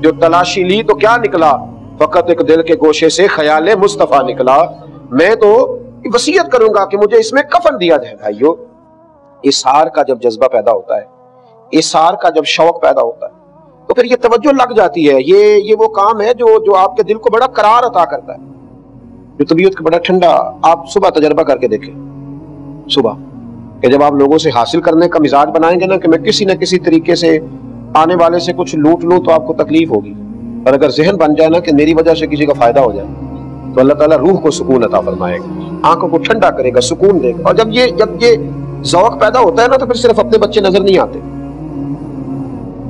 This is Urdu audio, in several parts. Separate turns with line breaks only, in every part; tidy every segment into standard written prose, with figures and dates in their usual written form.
جو تلاشی لی تو کیا نکلا؟ فقط ایک دل کے گوشے سے خیال مصطفیٰ نکلا۔ میں تو وصیت کروں گا کہ مجھے اس میں کفن دیا جائے۔ بھائیو، اثار کا جب جذبہ پیدا ہوتا ہے، اثار کا جب شوق پیدا ہوتا ہے، تو پھر یہ توجہ لگ جاتی ہے۔ یہ وہ کام ہے جو آپ کے دل کو بڑا قرار عطا کرتا ہے، جو طبیعت کو بڑا ٹھنڈا۔ آپ صبح تجربہ کر کے دیکھیں، صبح کہ جب آپ لوگوں سے حاصل کرنے کا مزاج بنائیں گے نا کہ میں کسی نہ کسی طریقے سے آنے والے سے کچھ لوٹ لوں تو آپ کو تکلیف ہوگی، اور اگر ذہن بن جائے نا کہ میری وجہ سے کسی کا فائدہ ہو جائے تو اللہ تعالیٰ روح کو سکون عطا فرمائے گا، آنکھوں کو ٹھنڈا کرے گا، سکون دے گا۔ اور جب یہ ذوق پیدا ہوتا ہے نا تو پھر صرف اپنے بچے نظر نہیں آتے،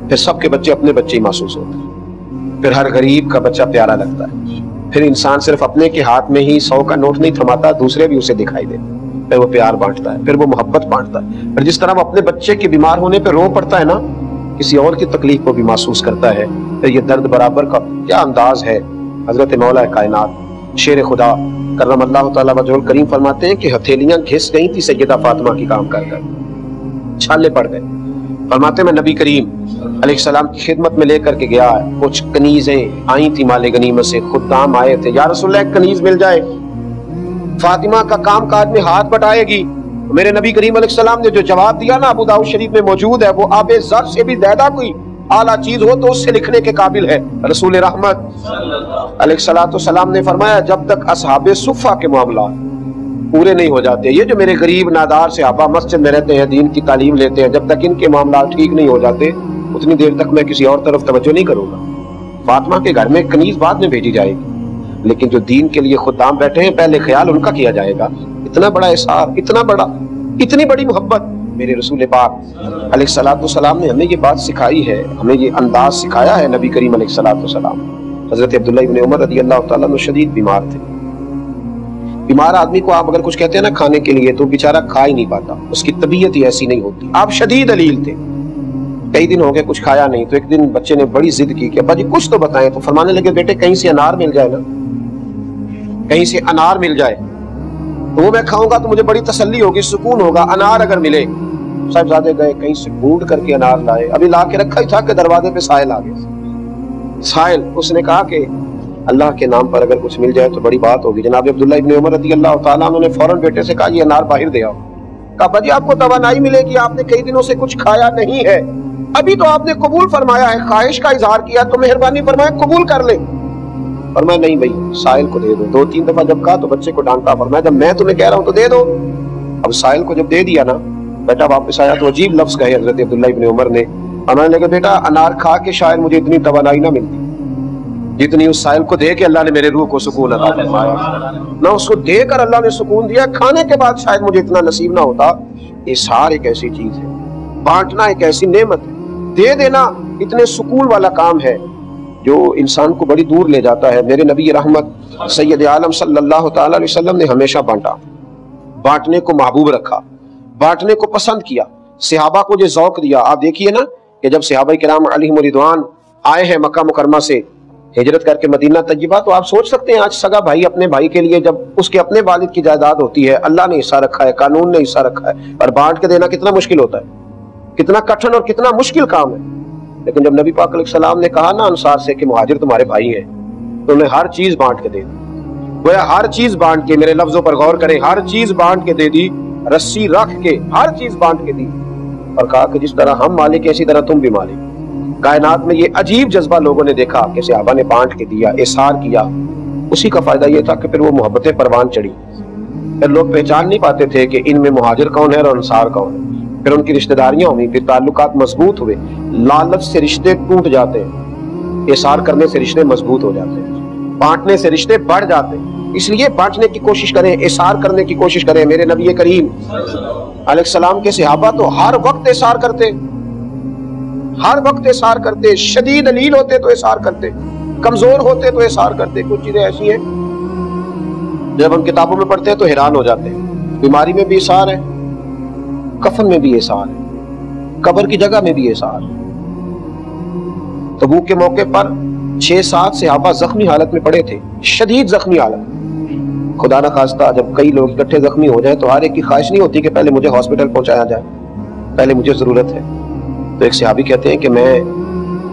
پھر سب کے بچے اپنے بچے ہی محسوس ہوتے ہیں، پھر ہر غریب کا بچہ پیارا لگتا ہے، پھر انسان صرف اپنے کے ہاتھ میں ہی 100 کا نوٹ نہیں تھماتا، دوسرے بھی اسے دکھائی دیتے، پھر وہ پیار بانٹتا ہے، پھر وہ محبت بانٹتا ہے، پھر جس طرح وہ اپنے بچے کے بیمار ہونے پہ رو پڑتا ہے نا، کسی اور کی تکلیف کو بھی محسوس کرتا ہے، پھر یہ درد برابر کا کیا انداز ہے۔ حضرت مولا کائنات شیر خدا کرم اللہ تعالیٰ وجہ الکریم فرماتے ہیں کہ ہتھیلیاں گھس گئی تھی سیدہ فاطمہ کی کام کر کر، چھالے پڑ گئے۔ فرماتے میں نبی کریم علیہ السلام کی خدمت میں لے کر کے گیا، کچھ کنیزیں آئی تھی مال غنیمت سے، خدام آئے تھے، یا رسول اللہ ایک کنیز مل جائے، فاطمہ کا کام کاج میں ہاتھ بٹائے گی۔ میرے نبی کریم علیہ السلام نے جو جواب دیا نا، ابو داؤد شریف میں موجود ہے، وہ آب زر سے بھی زیادہ کوئی اعلیٰ چیز ہو تو اس سے لکھنے کے قابل ہے۔ رسول رحمت علیہ السلام نے فرمایا جب تک اصحاب صفہ کے معاملات پورے نہیں ہو جاتے، یہ جو میرے غریب نادار صحابہ مسجد میں رہتے ہیں، دین کی تعلیم لیتے ہیں، جب تک ان کے معاملات ٹھیک نہیں ہو جاتے اتنی دیر تک میں کسی اور طرف توجہ نہیں کروں گا۔ فاطمہ کے گھر میں کنیز بعد میں بھیجی جائے گی، لیکن جو دین کے لیے خدام بیٹھے ہیں پہلے خیال ان کا کیا جائے گا۔ اتنا بڑا اثار، اتنی بڑی محبت میرے رسول پاک علیہ السلام نے ہمیں یہ بات سکھائی ہے، ہمیں یہ انداز سکھایا ہے۔ نبی کریم علیہ السلام حضرت عبداللہ ابن عمر رضی اللہ تعالیٰ عنہ شدید بیمار تھے۔ بیمار آدمی کو آپ اگر کچھ کہتے ہیں نا کھانے کے لیے تو بیچارہ کھا ہی نہیں پاتا، اس کی طبیعت ہی ایسی نہیں ہوتی۔ آپ شدید علیل تھے، کئی دن ہو گئے کچھ کھایا نہیں، تو ایک دن بچے نے بڑی ضد کی کہ ابا جی کچھ تو بتائیں، تو فرمانے لگے بیٹے کہیں سے انار مل جائے نا، کہیں سے انار مل جائے تو وہ میں کھاؤں گا تو مجھے بڑی تسلی ہوگی، سکون ہوگا۔ انار اگر ملے، صاحبزادے گئے کہیں سے ڈھونڈ کر کے انار لائے، ابھی لا کے رکھا ہی تھا کہ دروازے پہ سائل آ گئے۔ سائل اس نے کہا کہ اللہ کے نام پر اگر کچھ مل جائے تو بڑی بات ہوگی۔ جناب عبداللہ ابن عمر رضی اللہ تعالیٰ عنہ نے فوراً بیٹے سے کہا یہ انار باہر دے آؤ۔ کہا بھائی آپ کو توانائی ملے گی، آپ نے کئی دنوں سے کچھ کھایا نہیں ہے، ابھی تو آپ نے قبول فرمایا ہے، خواہش کا اظہار کیا تو مہربانی فرمائے قبول کر لیں۔ فرمایا نہیں بھائی سائل کو دے دو۔ 2-3 دفعہ جب کہا تو بچے کو ڈانٹا، فرمایا جب میں تمہیں کہہ رہا ہوں تو دے دو۔ اب سائل کو جب دے دیا نا، بیٹا واپس آیا تو عجیب لفظ کہے حضرت عبداللہ ابن عمر نے، فرمانے لگے بیٹا انار کھا کے شاید مجھے اتنی توانائی نہ ملتی جتنی اس سائل کو دے کے اللہ نے میرے روح کو سکون عطا فرمایا۔ نہ اس کو دے کر اللہ نے سکون دیا، کھانے کے بعد شاید مجھے اتنا نصیب نہ ہوتا۔ اظہار ایک ایسی چیز ہے، بانٹنا ایک ایسی نعمت ہے، دے دینا اتنے سکون والا کام ہے جو انسان کو بڑی دور لے جاتا ہے۔ میرے نبی رحمت سید عالم صلی اللہ تعالی علیہ وسلم نے ہمیشہ بانٹا، بانٹنے کو محبوب رکھا، بانٹنے کو پسند کیا، صحابہ کو یہ ذوق دیا۔ آپ دیکھیے نا کہ جب صحابہ کرام علیہم رضوان آئے ہیں مکہ مکرمہ سے ہجرت کر کے مدینہ طیبہ، تو آپ سوچ سکتے ہیں آج سگا بھائی اپنے بھائی کے لیے جب اس کے اپنے والد کی جائیداد ہوتی ہے، اللہ نے حصہ رکھا ہے، قانون نے حصہ رکھا ہے، اور بانٹ کے دینا کتنا مشکل ہوتا ہے، کتنا کٹھن اور کتنا مشکل کام ہے۔ لیکن جب نبی پاک علیہ السلام نے کہا نا انصار سے کہ مہاجر تمہارے بھائی ہیں، تو انہیں ہر چیز بانٹ کے دے دی۔ گویا ہر چیز بانٹ کے، میرے لفظوں پر غور کریں، ہر چیز بانٹ کے دے دی، رسی رکھ کے ہر چیز بانٹ کے دی، اور کہا کہ جس طرح ہم مالک ہیں اسی طرح تم بھی مالک۔ کائنات میں یہ عجیب جذبہ لوگوں نے دیکھا کہ صحابہ نے بانٹ کے دیا، احسار کیا، اسی کا فائدہ یہ تھا کہ پھر وہ محبتیں پروان چڑھی، پھر لوگ پہچان نہیں پاتے تھے کہ ان میں مہاجر کون ہے اور انصار کون ہے، پھر ان کی رشتہ داریاں ہوئی، پھر تعلقات مضبوط ہوئے، لالچ سے رشتے ٹوٹ جاتے ہیں، احسار کرنے سے رشتے مضبوط ہو جاتے ہیں، بانٹنے سے رشتے بڑھ جاتے ہیں۔ اس لیے بانٹنے کی کوشش کریں، احسار کرنے کی کوشش کریں۔ میرے نبی کریم علیہ السلام کے صحابہ تو ہر وقت احسار کرتے، ہر وقت احسار کرتے، شدید علیل ہوتے تو احسار کرتے، کمزور ہوتے تو احسار کرتے۔ کچھ چیزیں ایسی ہیں جب ہم کتابوں میں پڑھتے ہیں تو حیران ہو جاتے ہیں، بیماری میں بھی احسار ہے، کفن میں بھی احسار ہے، قبر کی جگہ میں بھی احسار ہے۔ تبوک کے موقع پر 6-7 صحابہ زخمی حالت میں پڑے تھے، شدید زخمی حالت، خدا نہ خواستہ جب کئی لوگ اکٹھے زخمی ہو جائیں تو ہر ایک کی خواہش نہیں ہوتی کہ پہلے مجھے ہاسپٹل پہنچایا جائے، پہلے مجھے ضرورت ہے۔ تو ایک صحابی کہتے ہیں کہ میں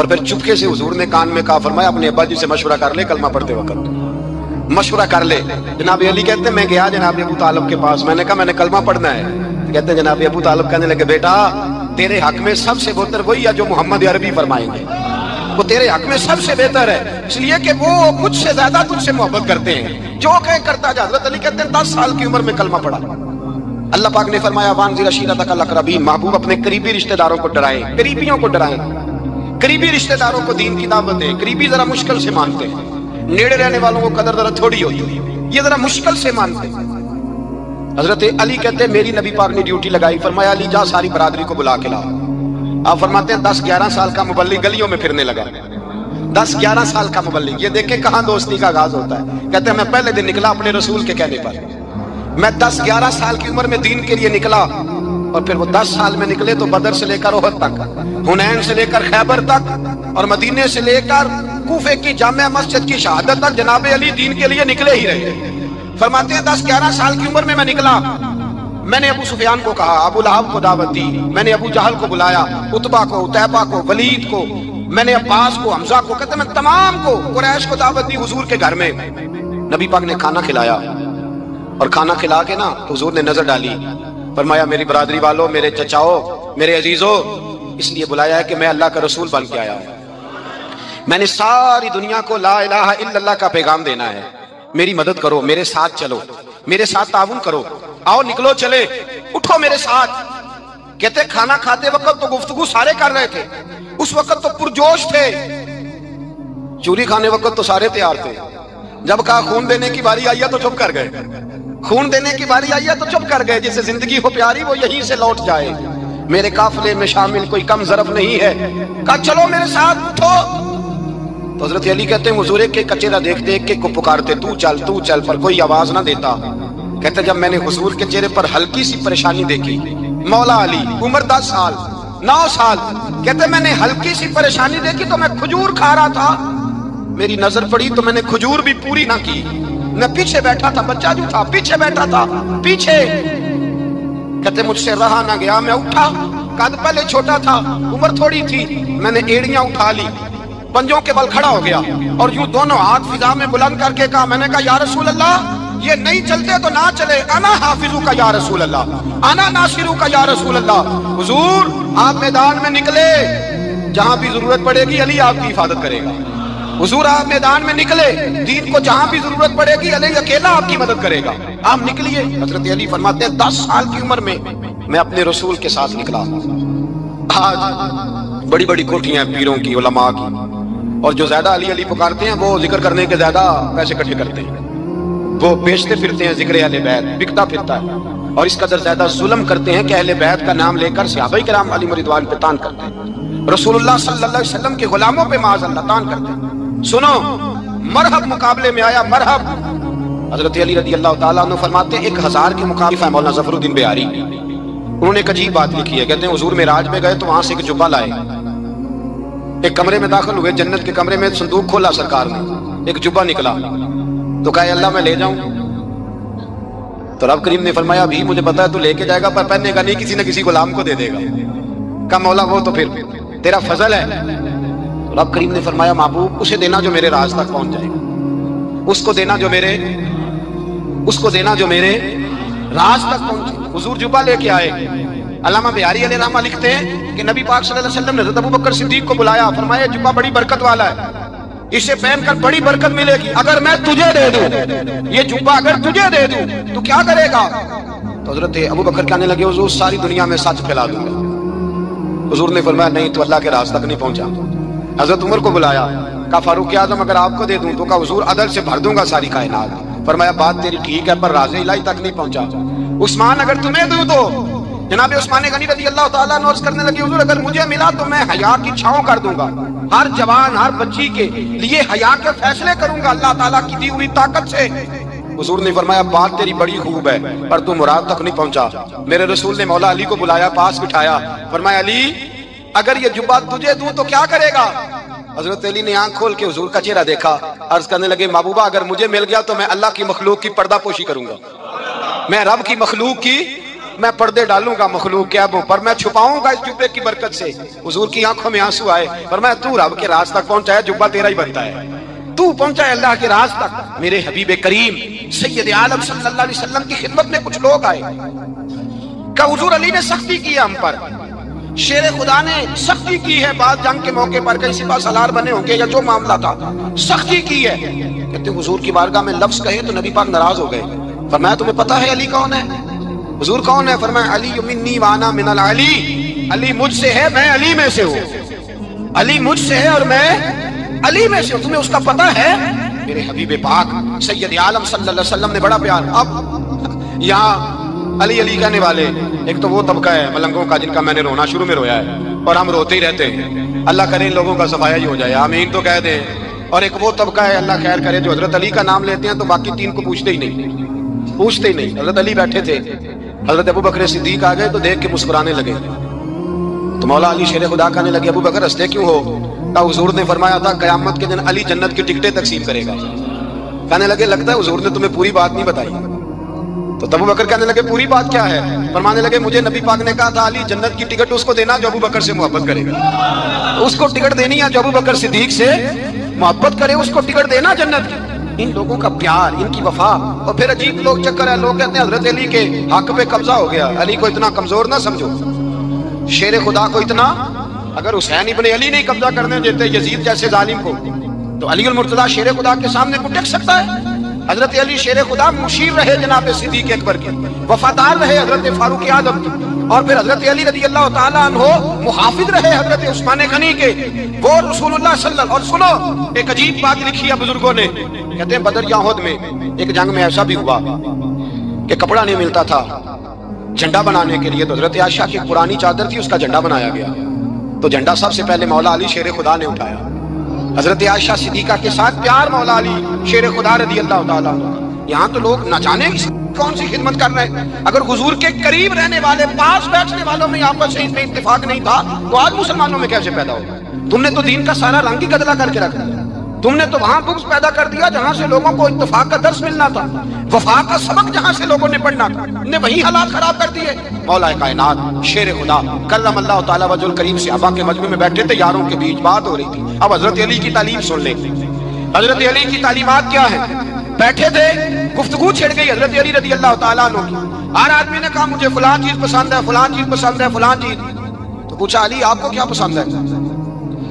اور پھر چپکے سے حضور نے کان میں کہا، فرمایا اپنے ابا جی سے مشورہ کر لے کلمہ پڑھتے وقت، مشورہ کر لے۔ جناب علی کہتے ہیں میں گیا جناب ابو طالب کے پاس، میں نے کہا میں نے کلمہ پڑھنا ہے۔ کہتے ہیں جناب ابو طالب کہنے لگے بیٹا تیرے حق میں سب سے بہتر وہی ہے جو محمد عربی فرمائیں گے، وہ تیرے حق میں سب سے بہتر ہے، اس لیے کہ وہ مجھ سے زیادہ تجھ سے محبت کرتے ہیں، جو کہیں کرتا جا۔ حضرت علی کہتے ہیں 10 سال کی عمر میں کلمہ پڑھا۔ اللہ پاک نے فرمایا وانذر عشیرتک الاقربین، محبوب اپنے قریبی رشتہ داروں کو ڈرائیں، قریبیوں کو ڈرائیں، قریبی رشتہ داروں کو دین کی دعوت دیں۔ قریبی ذرا مشکل سے مانتے ہیں، نیڑے رہنے والوں کو قدر ذرا تھوڑی ہوتی ہے، یہ ذرا مشکل سے مانتے ہیں۔ حضرت علی کہتے ہیں میری نبی پاک نے ڈیوٹی لگائی، فرمایا علی جا ساری برادری کو بلا کے لا۔ آپ فرماتے ہیں 10-11 سال کا مبلغ گلیوں میں پھرنے لگا، 10-11 سال کا مبلغ، یہ دیکھیں کہاں دوستی کا آغاز ہوتا ہے۔ کہتے ہیں میں پہلے دن نکلا اپنے رسول کے کہنے پر، میں 10-11 سال کی عمر میں دین کے لیے نکلا، اور پھر وہ 10 سال میں نکلے تو بدر سے لے کر احد تک، حنین سے لے کر خیبر تک، اور مدینے سے لے کر کوفے کی جامع مسجد کی شہادت تک جناب علی دین کے لیے نکلے ہی رہے۔ فرماتے ہیں 10-11 سال کی عمر میں نکلا، میں نے ابو سفیان کو کہا، ابو لہب کو دعوت دی، میں نے ابو جہل کو بلایا، عتبہ کو، عتیبہ کو، ولید کو، میں نے عباس کو، حمزہ کو، کہتے ہیں میں تمام کو، قریش کو دعوت دی حضور کے گھر میں۔ نبی پاک نے کھانا کھلایا، اور کھانا کھلا کے نا حضور نے نظر ڈالی، فرمایا میری برادری والوں، میرے چچاؤ، میرے عزیزوں، اس لیے بلایا ہے کہ میں اللہ کا رسول بن کے آیا ہوں، میں نے ساری دنیا کو لا الہ الا اللہ کا پیغام دینا ہے، میری مدد کرو، میرے ساتھ چلو، میرے ساتھ تعاون کرو، آؤ نکلو چلے، اٹھو میرے ساتھ۔ کہتے کھانا کھاتے وقت تو گفتگو سارے کر رہے تھے، اس وقت تو پرجوش تھے، چوری کھانے وقت تو سارے تیار تھے، جب کہا خون دینے کی باری آئی ہے تو چپ کر گئے، خون دینے کی باری آئی ہے تو چپ کر گئے، جسے زندگی ہو پیاری وہ یہیں سے لوٹ جائے، میرے قافلے میں شامل کوئی کم ظرف نہیں ہے، کہا چلو میرے ساتھ اٹھو۔ تو حضرت علی کہتے ہیں حضور کے کچیرا دیکھ دیکھ کے کو پکارتے تو چل، پر کوئی آواز نہ دیتا۔ کہتے جب میں نے حضور کے چہرے پر ہلکی سی پریشانی دیکھی، مولا علی عمر 10 سال 9 سال، کہتے میں نے ہلکی سی پریشانی دیکھی تو میں کھجور کھا رہا تھا، میری نظر پڑی تو میں نے کھجور بھی پوری نہ کی، میں پیچھے بیٹھا تھا، بچہ جو تھا پیچھے بیٹھا تھا، پیچھے۔ کہتے مجھ سے رہا نہ گیا، میں اٹھا، قد پہلے چھوٹا تھا، عمر تھوڑی تھی، میں نے ایڑیاں اٹھا لی، پنجوں کے بل کھڑا ہو گیا، اور یوں دونوں ہاتھ فضا میں بلند کر کے کہا، میں نے کہا یا رسول اللہ یہ نہیں چلتے تو نہ چلے، انا حافظو کا یا رسول اللہ، انا ناصرو کا یا رسول اللہ۔ حضور آپ میدان میں نکلے، جہاں بھی ضرورت پڑے گی علی آپ کی حفاظت کرے گا، حضور آپ میدان میں نکلے، دین کو جہاں بھی ضرورت پڑے گی علی اکیلا آپ کی مدد کرے گا، آپ نکلیے۔ حضرت علی فرماتے ہیں 10 سال کی عمر میں میں اپنے رسول کے ساتھ نکلا۔ آج بڑی بڑی کوٹھیاں پیروں کی، علماء کی، اور جو زیادہ علی علی پکارتے ہیں وہ ذکر کرنے کے زیادہ پیسے اکٹھے کرتے ہیں، وہ بیچتے پھرتے ہیں ذکر اہل بیت، بکتا پھرتا ہے، اور اس قدر زیادہ ظلم کرتے ہیں کہ اہل بیت کا نام لے کر صحابہ کرام علیہم رضوان پہ تان کرتے ہیں، رسول اللہ صلی اللہ علیہ وسلم کے غلاموں پہ معاذ اللہ تان کرتے ہیں۔ سنو مرحب مقابلے میں آیا، مرحب۔ حضرت علی رضی اللہ تعالیٰ عنہ فرماتے ہیں 1000 کے مقابلے مولانا ظفر الدین بہاری، انہوں نے ایک عجیب بات لکھی ہے، کہتے ہیں حضور معراج میں گئے تو وہاں سے ایک جبہ لائے، ایک کمرے میں داخل ہوئے، جنت کے کمرے میں صندوق کھولا سرکار نے، ایک جبہ نکلا، تو کہا اللہ میں لے جاؤں، تو رب کریم نے فرمایا ابھی مجھے پتا ہے تو لے کے جائے گا پر پہننے کا نہیں، کسی نہ کسی غلام کو دے دے گا۔ کہا مولا وہ تو پھر تیرا فضل ہے۔ تو رب کریم نے فرمایا محبوب اسے دینا جو میرے راز تک پہنچ جائے گا، اس کو دینا جو میرے راز تک پہنچے۔ حضور جبہ لے کے آئے، علامہ بہاری علیہ رحمہ لکھتے ہیں کہ نبی پاک صلی اللہ علیہ وسلم نے حضرت ابوبکر صدیق کو بلایا، فرمایا جبہ بڑی برکت والا ہے، اسے پہن کر بڑی برکت ملے گی، اگر میں تجھے دے دوں، یہ جبہ اگر تجھے دے دوں تو کیا کرے گا؟ تو حضرت ابوبکر کہنے لگے حضور ساری دنیا میں سچ پھیلا دوں گا۔ حضور نے فرمایا نہیں تو اللہ کے راز تک نہیں پہنچا۔ حضرت عمر کو بلایا، کہا فاروق اعظم اگر آپ کو دے دوں تو کہا حضور عدل سے بھر دوں گا ساری کائنات۔ فرمایا بات تیری ٹھیک ہے پر راز الہی تک نہیں پہنچا۔ عثمان اگر تمہیں دوں تو جناب عثمان غنی رضی اللہ تعالیٰ عنہ عرض کرنے لگے حضور اگر مجھے ملا تو میں حیا کی چھاؤں کر دوں گا، ہر جوان ہر بچی کے لیے حیا کے فیصلے کروں گا اللہ تعالیٰ کی دی ہوئی طاقت سے۔ حضور نے فرمایا بات تیری بڑی خوب ہے پر تو مراد تک نہیں پہنچا۔ میرے رسول نے مولا علی کو بلایا، پاس بٹھایا، فرمایا علی اگر یہ جبہ تجھے دوں تو کیا کرے گا؟ حضرت علی نے آنکھ کھول کے حضور کا چہرہ دیکھا، عرض کرنے لگے محبوبہ اگر مجھے مل گیا تو میں اللہ کی مخلوق کی پردہ پوشی کروں گا، میں رب کی مخلوق کی میں پردے ڈالوں گا مخلوق کے عیبوں پر، میں چھپاؤں گا اس جبے کی برکت سے۔ حضور کی آنکھوں میں آنسو آئے، فرمایا تو رب کے راز تک پہنچا ہے، جبہ تیرا ہی بنتا ہے، تو پہنچا ہے اللہ کے راز تک۔ میرے حبیب کریم سید عالم صلی اللہ علیہ وسلم کی خدمت میں کچھ لوگ آئے کہ حضور علی نے سختی کی ہے ہم پر، شیر خدا نے سختی کی ہے، بعد جنگ کے موقع پر کہیں سپاہ سالار بنے ہوں گے یا جو معاملہ تھا، سختی کی ہے۔ کہتے ہیں حضور کی بارگاہ میں لفظ کہے تو نبی پاک ناراض ہو گئے۔ فرمایا تمہیں پتہ ہے علی کون ہے؟ حضور کون ہے؟ فرمایا علی منی وانا من العلی، علی مجھ سے ہے، میں علی میں سے ہوں، علی مجھ سے ہے اور میں علی میں سے ہوں، تمہیں اس کا پتہ ہے؟ میرے حبیب پاک سید عالم صلی اللہ علیہ وسلم نے بڑا پیار۔ اب یہاں علی علی کہنے والے ایک تو وہ طبقہ ہے ملنگوں کا جن کا میں نے رونا شروع میں رویا ہے اور ہم روتے ہی رہتے ہیں، اللہ کرے ان لوگوں کا صفایا ہی ہو جائے، آمین تو کہہ دیں۔ اور ایک وہ طبقہ ہے اللہ خیر کرے جو حضرت علی کا نام لیتے ہیں تو باقی تین کو پوچھتے ہی نہیں۔ حضرت علی بیٹھے تھے، حضرت ابو بکر صدیق آ گئے تو دیکھ کے مسکرانے لگے، تو مولا علی شیر خدا کہنے لگے ابو بکر ہنستے کیوں ہو؟ کہ حضور نے فرمایا تھا قیامت کے دن علی جنت کی ٹکٹیں تقسیم کرے گا۔ کہنے لگے لگتا ہے حضور نے تمہیں پوری بات نہیں بتائی۔ تو ابو بکر کہنے لگے پوری بات کیا ہے؟ فرمانے لگے مجھے نبی پاک نے کہا تھا علی جنت کی ٹکٹ اس کو دینا جو ابو بکر سے محبت کرے گا، اس کو ٹکٹ دینی ہے جو ابو بکر صدیق سے محبت کرے، اس کو ٹکٹ دینا جنت کی۔ ان لوگوں کا پیار، ان کی وفا۔ اور پھر عجیب لوگ چکر ہے، لوگ کہتے ہیں حضرت علی کے حق پہ قبضہ ہو گیا، علی کو اتنا کمزور نہ سمجھو، شیر خدا کو اتنا، اگر حسین ابن علی نہیں قبضہ کرنے دیتے یزید جیسے ظالم کو تو علی المرتضیٰ شیر خدا کے سامنے کو ٹک سکتا ہے؟ حضرت علی شیر خدا مشیر رہے جناب صدیق اکبر کے، وفادار رہے حضرت فاروق اعظم کے، اور پھر حضرت علی رضی اللہ تعالیٰ عنہ محافظ رہے حضرت عثمان غنی کے، وہ رسول اللہ صلی اللہ علیہ وسلم۔ اور سنو ایک عجیب بات لکھی ہے بزرگوں نے، کہتے ہیں بدر یا احد میں ایک جنگ میں ایسا بھی ہوا کہ کپڑا نہیں ملتا تھا جھنڈا بنانے کے لیے، تو حضرت عائشہ کی پرانی چادر تھی، اس کا جھنڈا بنایا گیا، تو جھنڈا سب سے پہلے مولا علی شیر خدا نے اٹھایا۔ حضرت عائشہ صدیقہ کے ساتھ پیار مولا علی شیر خدا رضی اللہ تعالیٰ عنہ۔ یہاں تو لوگ نہ جانے کون سی خدمت کر رہے ہیں، اگر حضور کے قریب رہنے والے پاس بیٹھنے والوں میں آپس میں اتفاق نہیں تھا تو آج مسلمانوں میں کیسے پیدا ہو؟ تم نے تو دین کا سارا رنگ ہی گدلا کر کے رکھ دیا، تم نے تو وہاں بغض پیدا کر دیا جہاں سے لوگوں کو اتفاق کا درس ملنا تھا، وفا کا سبق جہاں سے لوگوں نے پڑھنا تھا، نے وہی حالات خراب کر دیے۔ مولا کائنات شیر خدا کرم اللہ تعالیٰ وجہ الکریم صحابہ کے مجمع میں بیٹھے تھے، یاروں کے بیچ بات ہو رہی تھی۔ اب حضرت علی کی تعلیم سن لیں، حضرت علی کی تعلیمات کیا ہیں؟ بیٹھے تھے، گفتگو چھڑ گئی حضرت علی رضی اللہ تعالیٰ عنہ کی، ہر آدمی نے کہا مجھے فلاں چیز پسند ہے، فلاں چیز پسند ہے، فلاں چیز۔ تو پوچھا علی آپ کو کیا پسند ہے؟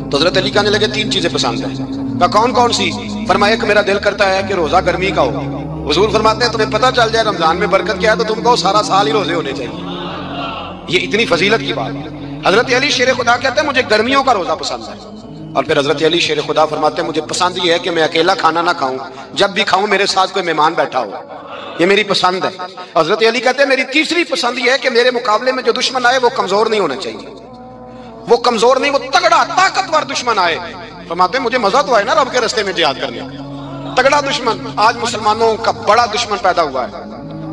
تو حضرت علی کہنے لگے تین چیزیں پسند ہیں۔ کہا کون کون سی؟ فرمایا ایک میرا دل کرتا ہے کہ روزہ گرمی کا ہو، حضور فرماتے ہیں تمہیں پتہ چل جائے رمضان میں برکت کیا ہے تو تم کو سارا سال ہی روزے ہونے چاہیے، یہ اتنی فضیلت کی بات ہے۔ حضرت علی شیر خدا کہتے ہیں مجھے گرمیوں کا روزہ پسند ہے، اور پھر حضرت علی شیر خدا فرماتے ہیں مجھے پسند یہ ہے کہ میں اکیلا کھانا نہ کھاؤں، جب بھی کھاؤں میرے ساتھ کوئی مہمان بیٹھا ہو، یہ میری پسند ہے۔ حضرت علی کہتے ہیں میری تیسری پسند یہ ہے کہ میرے مقابلے میں جو دشمن آئے وہ کمزور نہیں ہونا چاہیے، وہ کمزور نہیں، وہ تگڑا طاقتور دشمن آئے۔ فرماتے ہیں مجھے مزہ تو آئے نا رب کے راستے میں جہاد کرنے، تگڑا دشمن۔ آج مسلمانوں کا بڑا دشمن پیدا ہوا ہے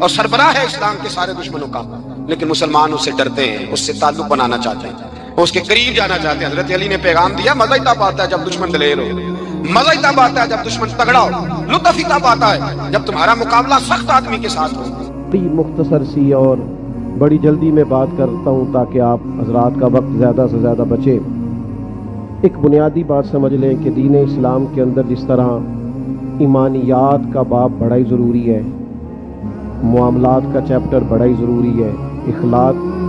اور سربراہ ہے اسلام کے سارے دشمنوں کا، لیکن مسلمان اس سے ڈرتے ہیں، اس سے تعلق بنانا چاہتے ہیں، اس کے قریب جانا چاہتے ہیں۔ حضرت علی نے پیغام دیا مزہ ہی تب آتا ہے جب دشمن دلیر ہو، مزہ ہی تب آتا ہے جب دشمن تگڑا ہو، لطف ہی تب آتا ہے جب تمہارا مقابلہ سخت آدمی کے ساتھ ہو۔
مختصر سی اور بڑی جلدی میں بات کرتا ہوں تاکہ آپ حضرات کا وقت زیادہ سے زیادہ بچے۔ ایک بنیادی بات سمجھ لیں کہ دین اسلام کے اندر جس طرح ایمانیات کا باب بڑا ہی ضروری ہے، معاملات کا چیپٹر بڑا ہی ضروری ہے،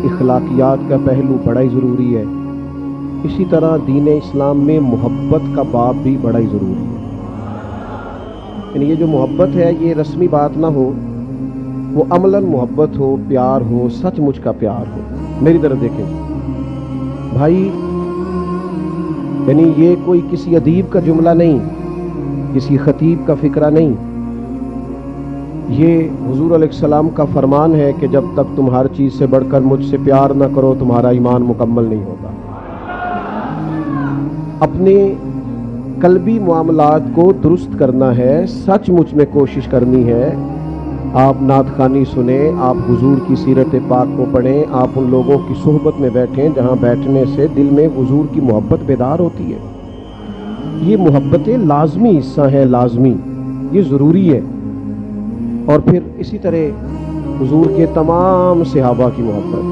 اخلاقیات کا پہلو بڑا ہی ضروری ہے، اسی طرح دین اسلام میں محبت کا باب بھی بڑا ہی ضروری ہے۔ یعنی یہ جو محبت ہے یہ رسمی بات نہ ہو، وہ عملاً محبت ہو، پیار ہو، سچ مچ کا پیار ہو۔ میری طرف دیکھیں بھائی، یعنی یہ کوئی کسی ادیب کا جملہ نہیں، کسی خطیب کا فکرہ نہیں، یہ حضور علیہ السلام کا فرمان ہے کہ جب تک تم ہر چیز سے بڑھ کر مجھ سے پیار نہ کرو تمہارا ایمان مکمل نہیں ہوگا۔ اپنے قلبی معاملات کو درست کرنا ہے، سچ مچ میں کوشش کرنی ہے۔ آپ نعت خوانی سنیں، آپ حضور کی سیرت پاک کو پڑھیں، آپ ان لوگوں کی صحبت میں بیٹھیں جہاں بیٹھنے سے دل میں حضور کی محبت بیدار ہوتی ہے۔ یہ محبتیں لازمی حصہ ہیں، لازمی، یہ ضروری ہے۔ اور پھر اسی طرح حضور کے تمام صحابہ کی محبت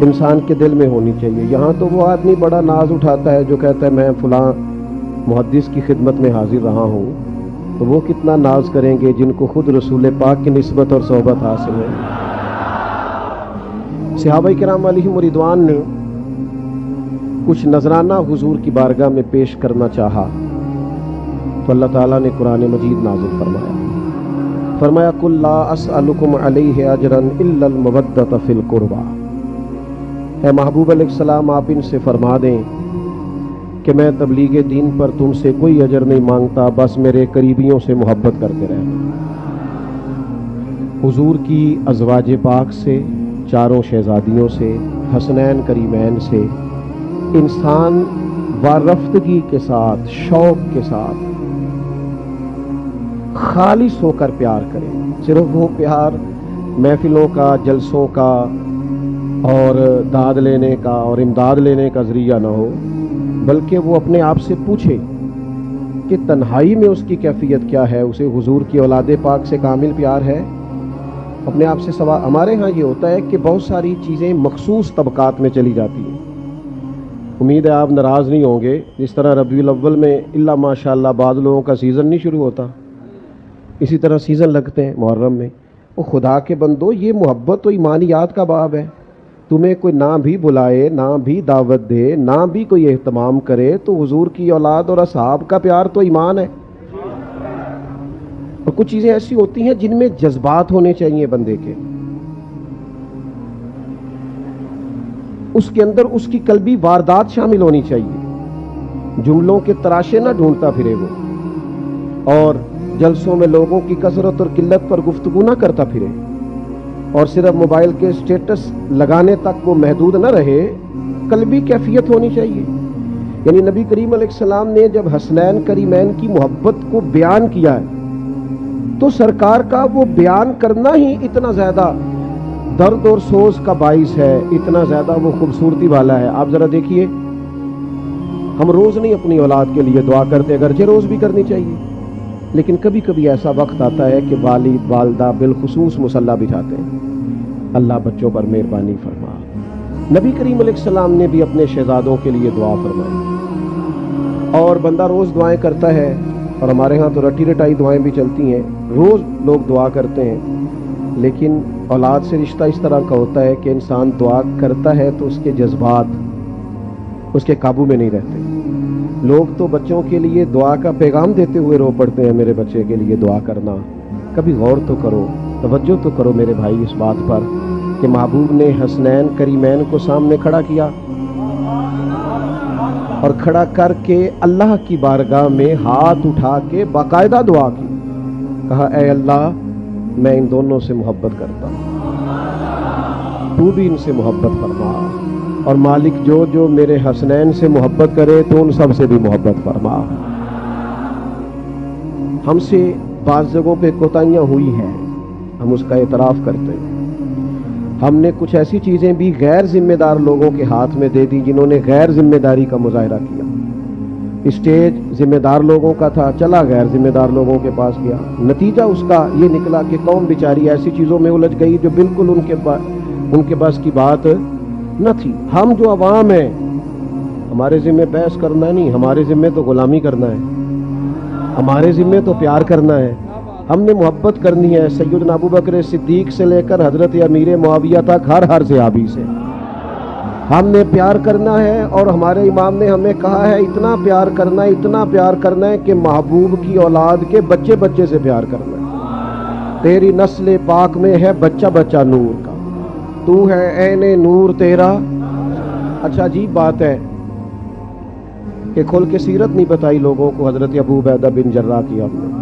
انسان کے دل میں ہونی چاہیے۔ یہاں تو وہ آدمی بڑا ناز اٹھاتا ہے جو کہتا ہے میں فلاں محدث کی خدمت میں حاضر رہا ہوں، تو وہ کتنا ناز کریں گے جن کو خود رسول پاک کی نسبت اور صحبت حاصل ہے۔ صحابہ کرام علیہم رضوان نے کچھ نذرانہ حضور کی بارگاہ میں پیش کرنا چاہا تو اللہ تعالیٰ نے قرآن مجید نازل فرمایا قل لا اسألکم علیہ اجرا الا المودۃ فی القربى، اے محبوب علیہ السلام آپ ان سے فرما دیں کہ میں تبلیغ دین پر تم سے کوئی اجر نہیں مانگتا، بس میرے قریبیوں سے محبت کرتے رہنا۔ حضور کی ازواج پاک سے، چاروں شہزادیوں سے، حسنین کریمین سے انسان وارفتگی کے ساتھ، شوق کے ساتھ، خالص ہو کر پیار کرے۔ صرف وہ پیار محفلوں کا، جلسوں کا اور داد لینے کا اور امداد لینے کا ذریعہ نہ ہو، بلکہ وہ اپنے آپ سے پوچھے کہ تنہائی میں اس کی کیفیت کیا ہے، اسے حضور کی اولاد پاک سے کامل پیار ہے۔ اپنے آپ سے سوال۔ ہمارے ہاں یہ ہوتا ہے کہ بہت ساری چیزیں مخصوص طبقات میں چلی جاتی ہیں۔ امید ہے آپ ناراض نہیں ہوں گے، جس طرح ربیع الاول میں اللہ ماشاءاللہ بعض لوگوں کا سیزن نہیں شروع ہوتا، اسی طرح سیزن لگتے ہیں محرم میں۔ وہ خدا کے بندو، یہ محبت و ایمانیات کا باب ہے۔ تمہیں کوئی نہ بھی بلائے، نہ بھی دعوت دے، نہ بھی کوئی اہتمام کرے، تو حضور کی اولاد اور اصحاب کا پیار تو ایمان ہے۔ اور کچھ چیزیں ایسی ہوتی ہیں جن میں جذبات ہونے چاہیے بندے کے، اس کے اندر اس کی قلبی واردات شامل ہونی چاہیے، جملوں کے تراشے نہ ڈھونڈتا پھرے وہ، اور جلسوں میں لوگوں کی کثرت اور قلت پر گفتگو نہ کرتا پھرے، اور صرف موبائل کے سٹیٹس لگانے تک وہ محدود نہ رہے، قلبی کیفیت ہونی چاہیے۔ یعنی نبی کریم علیہ السلام نے جب حسنین کریمین کی محبت کو بیان کیا ہے تو سرکار کا وہ بیان کرنا ہی اتنا زیادہ درد اور سوز کا باعث ہے، اتنا زیادہ وہ خوبصورتی والا ہے۔ آپ ذرا دیکھیے، ہم روز نہیں اپنی اولاد کے لیے دعا کرتے، اگرچہ روز بھی کرنی چاہیے، لیکن کبھی کبھی ایسا وقت آتا ہے کہ والد والدہ بالخصوص مصلی بچھاتے ہیں، اللہ بچوں پر مہربانی فرما۔ نبی کریم علیہ السلام نے بھی اپنے شہزادوں کے لیے دعا فرمائی، اور بندہ روز دعائیں کرتا ہے، اور ہمارے ہاں تو رٹی رٹائی دعائیں بھی چلتی ہیں، روز لوگ دعا کرتے ہیں، لیکن اولاد سے رشتہ اس طرح کا ہوتا ہے کہ انسان دعا کرتا ہے تو اس کے جذبات اس کے قابو میں نہیں رہتے۔ لوگ تو بچوں کے لیے دعا کا پیغام دیتے ہوئے رو پڑتے ہیں، میرے بچے کے لیے دعا کرنا۔ کبھی غور تو کرو، توجہ تو کرو میرے بھائی اس بات پر کہ محبوب نے حسنین کریمین کو سامنے کھڑا کیا، اور کھڑا کر کے اللہ کی بارگاہ میں ہاتھ اٹھا کے باقاعدہ دعا کی، کہا اے اللہ میں ان دونوں سے محبت کرتا ہوں، تو بھی ان سے محبت فرما، اور مالک جو میرے حسنین سے محبت کرے تو ان سب سے بھی محبت فرما۔ ہم سے بعض جگہوں پہ کوتاہیاں ہوئی ہیں، ہم اس کا اعتراف کرتے ہیں۔ ہم نے کچھ ایسی چیزیں بھی غیر ذمہ دار لوگوں کے ہاتھ میں دے دی جنہوں نے غیر ذمہ داری کا مظاہرہ کیا۔ اسٹیج ذمہ دار لوگوں کا تھا، چلا غیر ذمہ دار لوگوں کے پاس گیا، نتیجہ اس کا یہ نکلا کہ قوم بیچاری ایسی چیزوں میں الجھ گئی جو بالکل ان کے بس کی بات نہ تھی۔ ہم جو عوام ہیں، ہمارے ذمہ بحث کرنا نہیں، ہمارے ذمہ تو غلامی کرنا ہے، ہمارے ذمہ تو پیار کرنا ہے۔ ہم نے محبت کرنی ہے سیدنا ابوبکر صدیق سے لے کر حضرت امیر معاویہ تک، ہر صحابی سے ہم نے پیار کرنا ہے، اور ہمارے امام نے ہمیں کہا ہے اتنا پیار کرنا ہے، اتنا پیار کرنا ہے کہ محبوب کی اولاد کے بچے بچے سے پیار کرنا ہے۔ تیری نسل پاک میں ہے بچہ بچہ نور کا، تو ہے عین نور تیرا۔ اچھا عجیب بات ہے کہ کھول کے سیرت نہیں بتائی لوگوں کو حضرت ابو عبیدہ بن جراح کی۔ ہم نے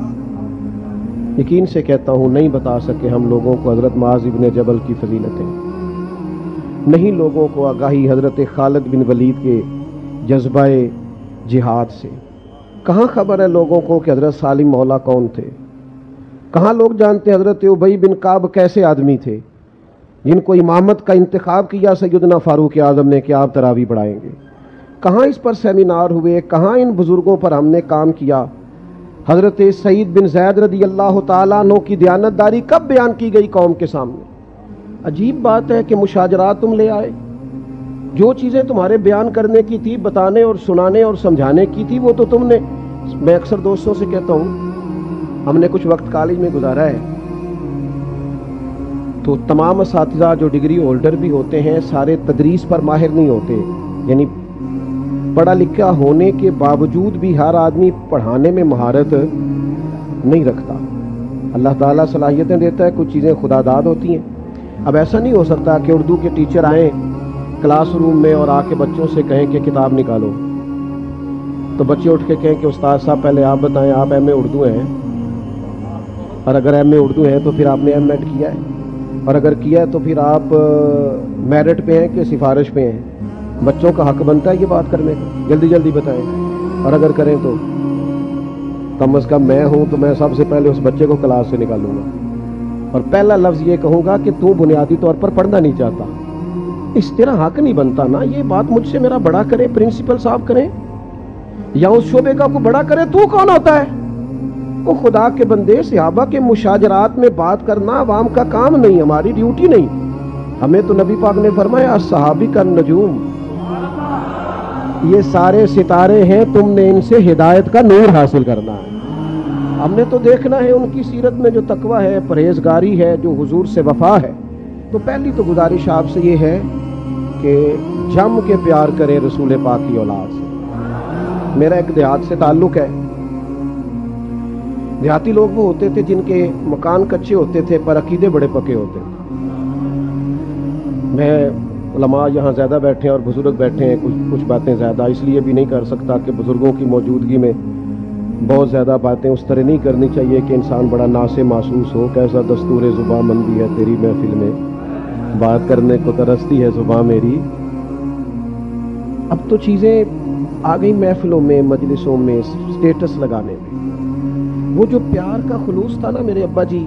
یقین سے کہتا ہوں نہیں بتا سکے ہم لوگوں کو حضرت معاذ بن جبل کی فضیلتیں، نہیں لوگوں کو آگاہی حضرت خالد بن ولید کے جذبہ جہاد سے۔ کہاں خبر ہے لوگوں کو کہ حضرت سالم مولا کون تھے؟ کہاں لوگ جانتے حضرت ابی بن کعب کیسے آدمی تھے جن کو امامت کا انتخاب کیا سیدنا فاروق اعظم نے کہ آپ تراویح پڑھائیں گے؟ کہاں اس پر سیمینار ہوئے؟ کہاں ان بزرگوں پر ہم نے کام کیا حضرت سعید بن زید رضی اللہ تعالیٰ عنہ کی دیانتداری کب بیان کی گئی قوم کے سامنے؟ عجیب بات ہے کہ مشاجرات تم لے آئے. جو چیزیں تمہارے بیان کرنے کی تھی، بتانے اور سنانے اور سمجھانے کی تھی، وہ تو تم نے. میں اکثر دوستوں سے کہتا ہوں، ہم نے کچھ وقت کالج میں گزارا ہے، تو تمام اساتذہ جو ڈگری ہولڈر بھی ہوتے ہیں سارے تدریس پر ماہر نہیں ہوتے. یعنی پڑھا لکھا ہونے کے باوجود بھی ہر آدمی پڑھانے میں مہارت نہیں رکھتا. اللہ تعالیٰ صلاحیتیں دیتا ہے، کچھ چیزیں خدا داد ہوتی ہیں. اب ایسا نہیں ہو سکتا کہ اردو کے ٹیچر آئیں کلاس روم میں اور آ کے بچوں سے کہیں کہ کتاب نکالو، تو بچے اٹھ کے کہیں کہ استاد صاحب پہلے آپ بتائیں، آپ ایم اے اردو ہیں، اور اگر ایم اے اردو ہیں تو پھر آپ نے ایم ایڈ کیا ہے، اور اگر کیا ہے تو پھر آپ میرٹ پہ ہیں کہ سفارش پہ ہیں. بچوں کا حق بنتا ہے یہ بات کرنے کا، جلدی جلدی بتائیں. اور اگر کریں تو کم از کم میں ہوں تو میں سب سے پہلے اس بچے کو کلاس سے نکالوں گا اور پہلا لفظ یہ کہوں گا کہ تو بنیادی طور پر پڑھنا نہیں چاہتا. اس طرح حق نہیں بنتا نا. یہ بات مجھ سے میرا بڑا کرے پرنسپل صاحب کریں یا اس شعبے کا کو بڑا کرے، تو کون ہوتا ہے؟ وہ خدا کے بندے، صحابہ کے مشاجرات میں بات کرنا عوام کا کام نہیں، ہماری ڈیوٹی نہیں. ہمیں تو نبی پاک نے فرمایا صحابی کا نجوم، یہ سارے ستارے ہیں، تم نے ان سے ہدایت کا نور حاصل کرنا ہے. ہم نے تو دیکھنا ہے ان کی سیرت میں جو تقویٰ ہے، پرہیزگاری ہے، جو حضور سے وفا ہے. تو پہلی تو گزارش آپ سے یہ ہے کہ جم کے پیار کریں رسول پاک کی اولاد سے. میرا ایک دیہات سے تعلق ہے. دیہاتی لوگ وہ ہوتے تھے جن کے مکان کچے ہوتے تھے پر عقیدے بڑے پکے ہوتے تھے. میں علماء یہاں زیادہ بیٹھے ہیں اور بزرگ بیٹھے ہیں، کچھ باتیں زیادہ اس لیے بھی نہیں کر سکتا کہ بزرگوں کی موجودگی میں بہت زیادہ باتیں اس طرح نہیں کرنی چاہیے کہ انسان بڑا ناسے محسوس ہو. کیسا دستور زباں مندی ہے تیری محفل میں، بات کرنے کو ترستی ہے زباں میری. اب تو چیزیں آ گئی محفلوں میں، مجلسوں میں، سٹیٹس لگانے میں. وہ جو پیار کا خلوص تھا نا، میرے ابا جی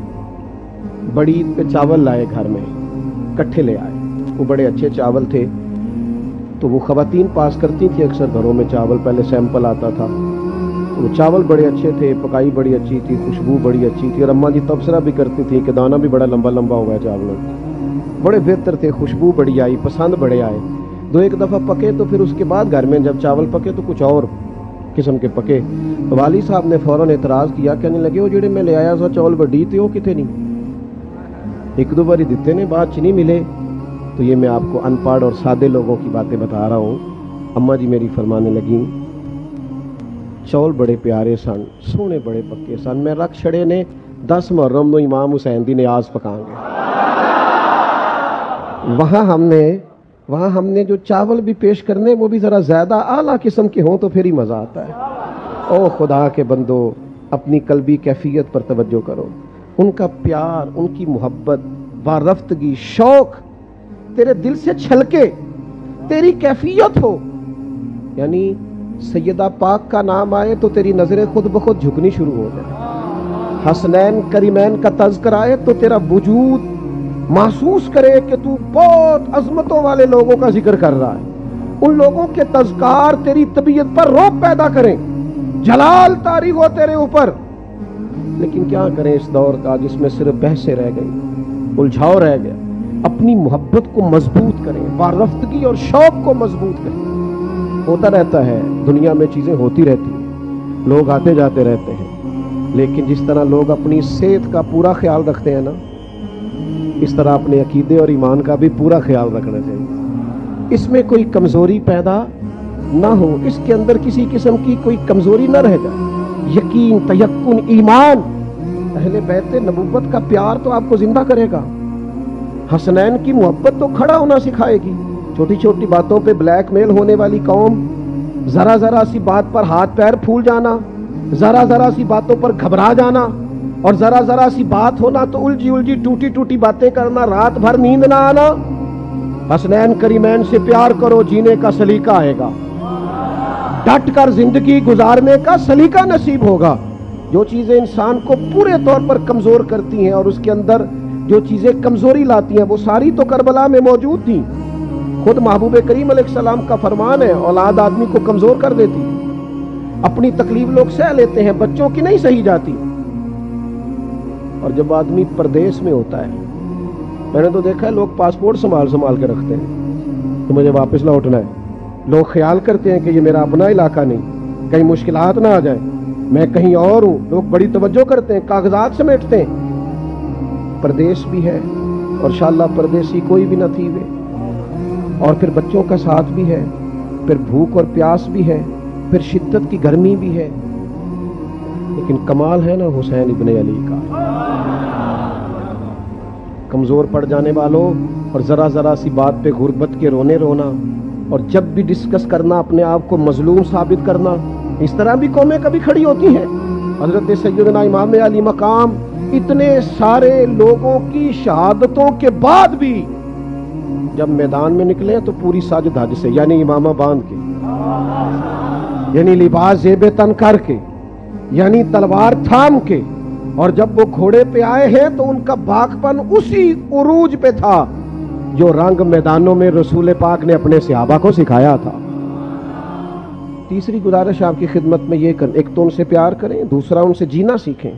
بڑی عید پہ چاول لائے گھر میں، کٹھے لے آئے. وہ بڑے اچھے چاول تھے، تو وہ خواتین پاس کرتی تھی اکثر گھروں میں چاول، پہلے سیمپل آتا تھا. وہ چاول بڑے اچھے تھے، پکائی بڑی اچھی تھی، خوشبو بڑی اچھی تھی، اور اماں جی تبصرہ بھی کرتی تھی کہ دانہ بھی بڑا لمبا لمبا ہوا ہے چاولوں. بڑے بہتر تھے، خوشبو بڑی آئی، پسند بڑے آئے. دو ایک دفعہ پکے تو پھر اس کے بعد گھر میں جب چاول پکے تو کچھ اور قسم کے پکے. تو والد صاحب نے فوراً اعتراض کیا، کہنے لگے وہ جڑے میں لے آیا سا چاول بڑی تھے وہ کتنے نہیں، ایک دو باری دیتے نے، بعد چ نہیں ملے. تو یہ میں آپ کو ان پڑھ اور سادے لوگوں کی باتیں بتا رہا ہوں. اماں جی میری فرمانے لگیں چول بڑے پیارے سن، سونے بڑے پکے سن، میں رکھ چھڑے نے 10 محرم نو امام حسین دی نیاز پکائیں گے. وہاں ہم نے جو چاول بھی پیش کرنے وہ بھی ذرا زیادہ اعلیٰ قسم کے ہوں تو پھر ہی مزہ آتا ہے. او خدا کے بندو، اپنی قلبی کیفیت پر توجہ کرو. ان کا پیار، ان کی محبت، وارفتگی، شوق تیرے دل سے چھلکے، تیری کیفیت ہو. یعنی سیدہ پاک کا نام آئے تو تیری نظریں خود بخود جھکنی شروع ہو جائیں. حسنین کریمین کا تذکر آئے تو تیرا وجود محسوس کرے کہ تو بہت عظمتوں والے لوگوں کا ذکر کر رہا ہے. ان لوگوں کے تذکار تیری طبیعت پر رعب پیدا کریں، جلال طاری ہو تیرے اوپر. لیکن کیا کریں اس دور کا جس میں صرف بحثیں رہ گئی، الجھاؤ رہ گیا. اپنی محبت کو مضبوط کریں، وارفتگی اور شوق کو مضبوط کریں. ہوتا رہتا ہے دنیا میں، چیزیں ہوتی رہتی ہیں، لوگ آتے جاتے رہتے ہیں، لیکن جس طرح لوگ اپنی صحت کا پورا خیال رکھتے ہیں نا، اس طرح اپنے عقیدے اور ایمان کا بھی پورا خیال رکھنا چاہیے. اس میں کوئی کمزوری پیدا نہ ہو، اس کے اندر کسی قسم کی کوئی کمزوری نہ رہ جائے. یقین، تیقن، ایمان، اہل بیت نبوت کا پیار تو آپ کو زندہ کرے گا. حسنین کی محبت تو کھڑا ہونا سکھائے گی. چھوٹی چھوٹی باتوں پہ بلیک میل ہونے والی قوم، ذرا ذرا سی بات پر ہاتھ پیر پھول جانا، ذرا ذرا سی باتوں پر گھبرا جانا، اور ذرا ذرا سی بات ہونا تو الجھی ٹوٹی ٹوٹی باتیں کرنا، رات بھر نیند نہ آنا. حسنین کریمین سے پیار کرو، جینے کا سلیقہ آئے گا، ڈٹ کر زندگی گزارنے کا سلیقہ نصیب ہوگا. جو چیزیں انسان کو پورے طور پر کمزور کرتی ہیں اور اس کے اندر جو چیزیں کمزوری لاتی ہیں وہ ساری تو کربلا میں موجود تھیں. خود محبوب کریم علیہ السلام کا فرمان ہے، اولاد آدمی کو کمزور کر دیتی ہے. اپنی تکلیف لوگ سہ لیتے ہیں، بچوں کی نہیں سہی جاتی. اور جب آدمی پردیس میں ہوتا ہے، میں نے تو دیکھا ہے لوگ پاسپورٹ سنبھال کے رکھتے ہیں کہ مجھے واپس لوٹنا ہے. لوگ خیال کرتے ہیں کہ یہ میرا اپنا علاقہ نہیں، کہیں مشکلات نہ آ جائیں، میں کہیں اور ہوں. لوگ بڑی توجہ کرتے ہیں، کاغذات سمیٹتے ہیں. پردیس بھی ہے، اور انشاءاللہ پردیسی کوئی بھی نہ تھی وے. اور پھر بچوں کا ساتھ بھی ہے، پھر بھوک اور پیاس بھی ہے، پھر شدت کی گرمی بھی ہے. لیکن کمال ہے نا حسین ابن علی کا. کمزور پڑ جانے والوں، اور ذرا سی بات پہ غربت کے رونا، اور جب بھی ڈسکس کرنا اپنے آپ کو مظلوم ثابت کرنا. اس طرح بھی قومیں کبھی کھڑی ہوتی ہیں. حضرت سیدنا امام علی مقام اتنے سارے لوگوں کی شہادتوں کے بعد بھی جب میدان میں نکلے تو پوری ساج دھاج سے، یعنی امامہ باندھ کے، یعنی لباس زیب تن کر کے، یعنی تلوار تھام کے. اور جب وہ گھوڑے پہ آئے ہیں تو ان کا بھاگپن اسی عروج پہ تھا جو رنگ میدانوں میں رسول پاک نے اپنے صحابہ کو سکھایا تھا. تیسری گزارش آپ کی خدمت میں یہ ایک تو ان سے پیار کریں، دوسرا ان سے جینا سیکھیں.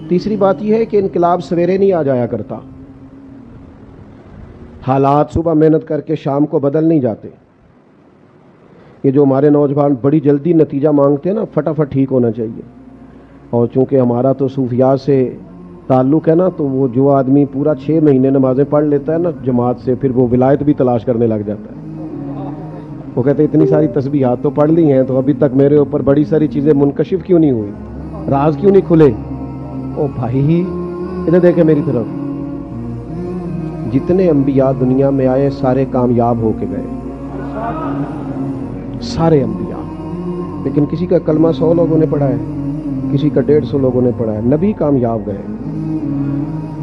تیسری بات یہ ہے کہ انقلاب سویرے نہیں آ جایا کرتا. حالات صبح محنت کر کے شام کو بدل نہیں جاتے. یہ جو ہمارے نوجوان بڑی جلدی نتیجہ مانگتے ہیں نا، فٹافٹ ٹھیک ہونا چاہیے. اور چونکہ ہمارا تو صوفیاء سے تعلق ہے نا، تو وہ جو آدمی پورا 6 مہینے نمازیں پڑھ لیتا ہے نا جماعت سے، پھر وہ ولایت بھی تلاش کرنے لگ جاتا ہے. وہ کہتے ہیں اتنی ساری تسبیحات تو پڑھ لی ہیں، تو ابھی تک میرے اوپر بڑی ساری چیزیں منکشف کیوں نہیں ہوئی، راز کیوں نہیں کھلے. او بھائی ادھر دیکھیں میری طرف. جتنے انبیاء دنیا میں آئے سارے کامیاب ہو کے گئے، سارے انبیاء. لیکن کسی کا کلمہ 100 لوگوں نے پڑھا ہے، کسی کا 150 لوگوں نے پڑھا ہے. نبی کامیاب گئے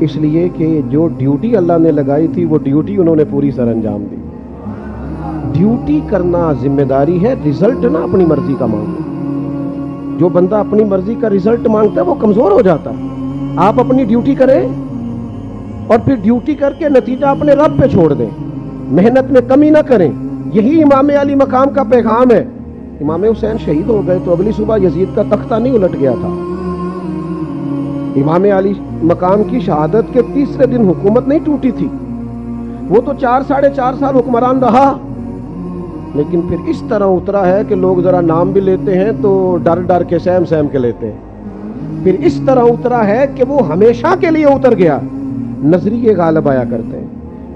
اس لیے کہ جو ڈیوٹی اللہ نے لگائی تھی وہ ڈیوٹی انہوں نے پوری سر انجام دی. ڈیوٹی کرنا ذمہ داری ہے، رزلٹ نہ اپنی مرضی کا مانگنا. جو بندہ اپنی مرضی کا رزلٹ مانگتا ہے وہ کمزور ہو جاتا ہے. آپ اپنی ڈیوٹی کریں اور پھر ڈیوٹی کر کے نتیجہ اپنے رب پہ چھوڑ دیں، محنت میں کمی نہ کریں. یہی امام علی مقام کا پیغام ہے. امام حسین شہید ہو گئے تو اگلی صبح یزید کا تختہ نہیں الٹ گیا تھا. امام علی مقام کی شہادت کے تیسرے دن حکومت نہیں ٹوٹی تھی. وہ تو 4-4.5 سال حکمران رہا، لیکن پھر اس طرح اترا ہے کہ لوگ ذرا نام بھی لیتے ہیں تو ڈر کے سہم کے لیتے ہیں. پھر اس طرح اترا ہے کہ وہ ہمیشہ کے لیے اتر گیا. نظریے غالب آیا کرتے ہیں.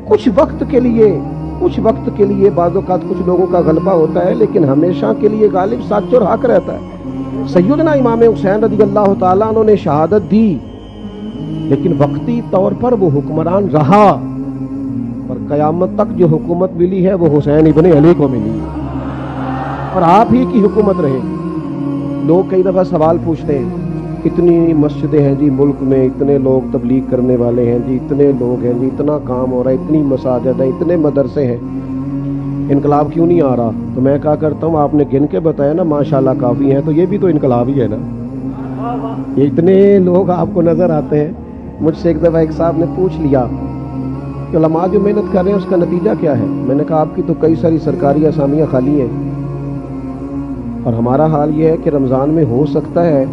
کچھ وقت کے لیے بعض اوقات کچھ لوگوں کا غلبہ ہوتا ہے، لیکن ہمیشہ کے لیے غالب سچ اور حق رہتا ہے. سیدنا امام حسین رضی اللہ تعالیٰ عنہ نے شہادت دی، لیکن وقتی طور پر وہ حکمران رہا. اور قیامت تک جو حکومت ملی ہے وہ حسین ابن علی کو ملی اور آپ ہی کی حکومت رہے. لوگ کئی دفعہ سوال پوچھتے ہیں، اتنی مسجدیں ہیں جی ملک میں، اتنے لوگ تبلیغ کرنے والے ہیں جی، اتنے لوگ ہیں جی، اتنا کام ہو رہا ہے، اتنی مساجد ہیں، اتنے مدرسے ہیں، انقلاب کیوں نہیں آ رہا؟ تو میں کہا کرتا ہوں آپ نے گن کے بتایا نا ماشاءاللہ کافی ہیں، تو یہ بھی تو انقلاب ہی ہے نا. یہ اتنے لوگ آپ کو نظر آتے ہیں. مجھ سے ایک دفعہ ایک صاحب نے پوچھ لیا کہ علماء جو محنت کر رہے ہیں اس کا نتیجہ کیا ہے؟ میں نے کہا آپ کی تو کئی ساری سرکاری اسامیاں خالی ہیں، اور ہمارا حال یہ ہے کہ رمضان میں ہو سکتا ہے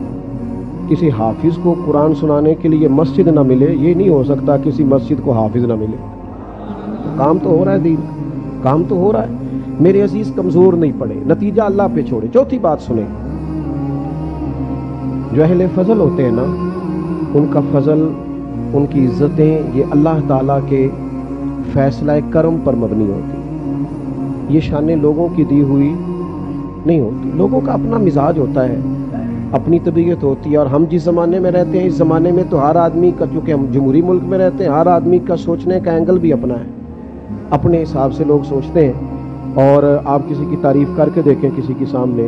کسی حافظ کو قرآن سنانے کے لیے مسجد نہ ملے، یہ نہیں ہو سکتا کسی مسجد کو حافظ نہ ملے. کام تو ہو رہا ہے، دین کام تو ہو رہا ہے. میرے عزیز کمزور نہیں پڑے، نتیجہ اللہ پہ چھوڑے. چوتھی بات سنیں، جو اہل فضل ہوتے ہیں نا، ان کا فضل، ان کی عزتیں یہ اللہ تعالیٰ کے فیصلہ کرم پر مبنی ہوتی. یہ شانیں لوگوں کی دی ہوئی نہیں ہوتی. لوگوں کا اپنا مزاج ہوتا ہے، اپنی طبیعت ہوتی ہے. اور ہم جس زمانے میں رہتے ہیں اس زمانے میں تو ہر آدمی کا، چونکہ ہم جمہوری ملک میں رہتے ہیں، ہر آدمی کا سوچنے کا اینگل بھی اپنا ہے، اپنے حساب سے لوگ سوچتے ہیں. اور آپ کسی کی تعریف کر کے دیکھیں کسی کے سامنے،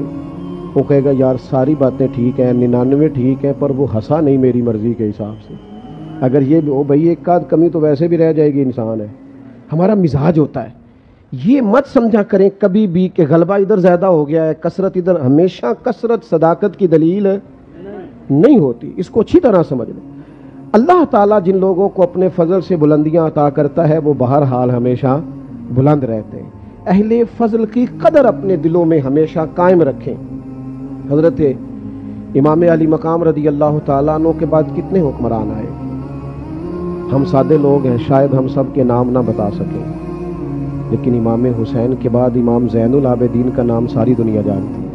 وہ کہے گا یار ساری باتیں ٹھیک ہیں، 99 ٹھیک ہیں، پر وہ ہنسا نہیں میری مرضی کے حساب سے. اگر یہ بھی ہو بھائی ایک آدھ کمی تو ویسے بھی رہ جائے گی، انسان ہے. ہمارا مزاج ہوتا ہے. یہ مت سمجھا کریں کبھی بھی کہ غلبہ ادھر زیادہ ہو گیا ہے، کثرت ادھر. ہمیشہ کثرت صداقت کی دلیل نہیں ہوتی. اس کو اچھی طرح سمجھ لیں. اللہ تعالیٰ جن لوگوں کو اپنے فضل سے بلندیاں عطا کرتا ہے وہ بہرحال ہمیشہ بلند رہتے ہیں. اہل فضل کی قدر اپنے دلوں میں ہمیشہ قائم رکھیں. حضرت امام علی مقام رضی اللہ تعالیٰ عنہ کے بعد کتنے حکمران آئے؟ ہم سادے لوگ ہیں، شاید ہم سب کے نام نہ بتا سکیں، لیکن امام حسین کے بعد امام زین العابدین کا نام ساری دنیا جانتی ہے۔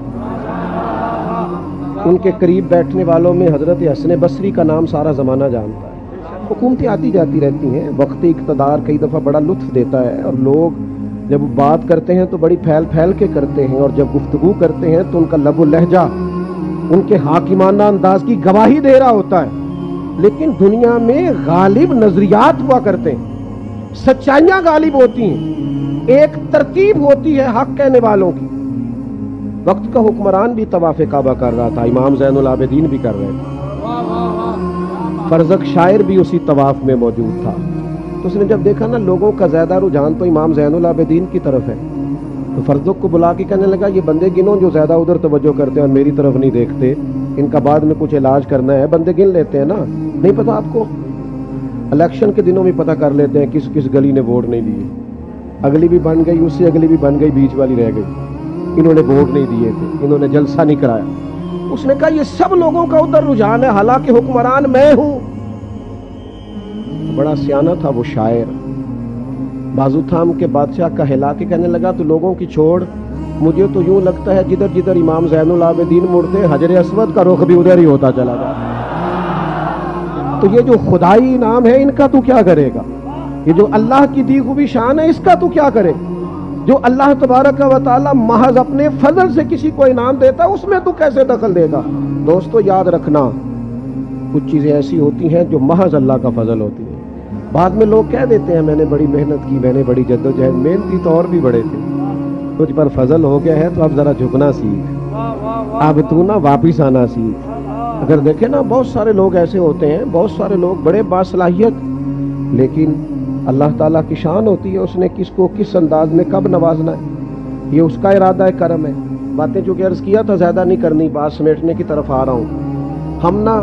ان کے قریب بیٹھنے والوں میں حضرت حسن بصری کا نام سارا زمانہ جانتا ہے۔ حکومتیں آتی جاتی رہتی ہیں، وقتی اقتدار کئی دفعہ بڑا لطف دیتا ہے، اور لوگ جب بات کرتے ہیں تو بڑی پھیل پھیل کے کرتے ہیں، اور جب گفتگو کرتے ہیں تو ان کا لب و لہجہ ان کے حاکمانہ انداز کی گواہی دے رہا ہوتا ہے۔ لیکن دنیا میں غالب نظریات ہوا کرتے ہیں، سچائیاں غالب ہوتی ہیں، ایک ترتیب ہوتی ہے حق کہنے والوں کی۔ وقت کا حکمران بھی طواف کعبہ کر رہا تھا، امام زین العابدین بھی کر رہے تھے، فرزق شاعر بھی اسی طواف میں موجود تھا۔ تو اس نے جب دیکھا نا لوگوں کا زیادہ رجحان تو امام زین العابدین کی طرف ہے، تو فرزق کو بلا کے کہنے لگا یہ بندے گنو جو زیادہ ادھر توجہ کرتے ہیں اور میری طرف نہیں دیکھتے، ان کا بعد میں کچھ علاج کرنا ہے، بندے گن لیتے ہیں نا، نہیں پتا آپ کو؟ الیکشن کے دنوں میں پتہ کر لیتے ہیں کس کس گلی نے ووٹ نہیں دیے، اگلی بھی بن گئی، اس سے اگلی بھی بن گئی، بیچ والی رہ گئی، انہوں نے ووٹ نہیں دیے تھے، انہوں نے جلسہ نہیں کرایا۔ اس نے کہا یہ سب لوگوں کا ادھر رجحان ہے، حالانکہ حکمران میں ہوں۔ بڑا سیانہ تھا وہ شاعر، بازو تھام کے بادشاہ کا ہلا کے کہنے لگا تو لوگوں کی چھوڑ، مجھے تو یوں لگتا ہے جدھر جدھر امام زین العابدین مڑتے حجر اسود کا رخ بھی ادھر ہی ہوتا چلا جاتا۔ تو یہ جو خدائی انعام ہے ان کا تو کیا کرے گا؟ یہ جو اللہ کی دی ہوئی شان ہے اس کا تو کیا کرے؟ جو اللہ تبارک و تعالی محض اپنے فضل سے کسی کو انعام دیتا اس میں تو کیسے دخل دے گا؟ دوستو یاد رکھنا، کچھ چیزیں ایسی ہوتی ہیں جو محض اللہ کا فضل ہوتی ہیں۔ بعد میں لوگ کہہ دیتے ہیں میں نے بڑی محنت کی، میں نے بڑی جدوجہد، محنتی تو اور بھی بڑے تھے، تجھ پر فضل ہو گیا ہے تو اب ذرا جھکنا سیکھ، اب تو نہ واپس آنا سیکھ۔ اگر دیکھیں نا بہت سارے لوگ ایسے ہوتے ہیں، بہت سارے لوگ بڑے باصلاحیت، لیکن اللہ تعالیٰ کی شان ہوتی ہے اس نے کس کو کس انداز میں کب نوازنا ہے، یہ اس کا ارادہ کرم ہے۔ باتیں جو کہ عرض کیا تھا زیادہ نہیں کرنی، بات سمیٹنے کی طرف آ رہا ہوں۔ ہم نا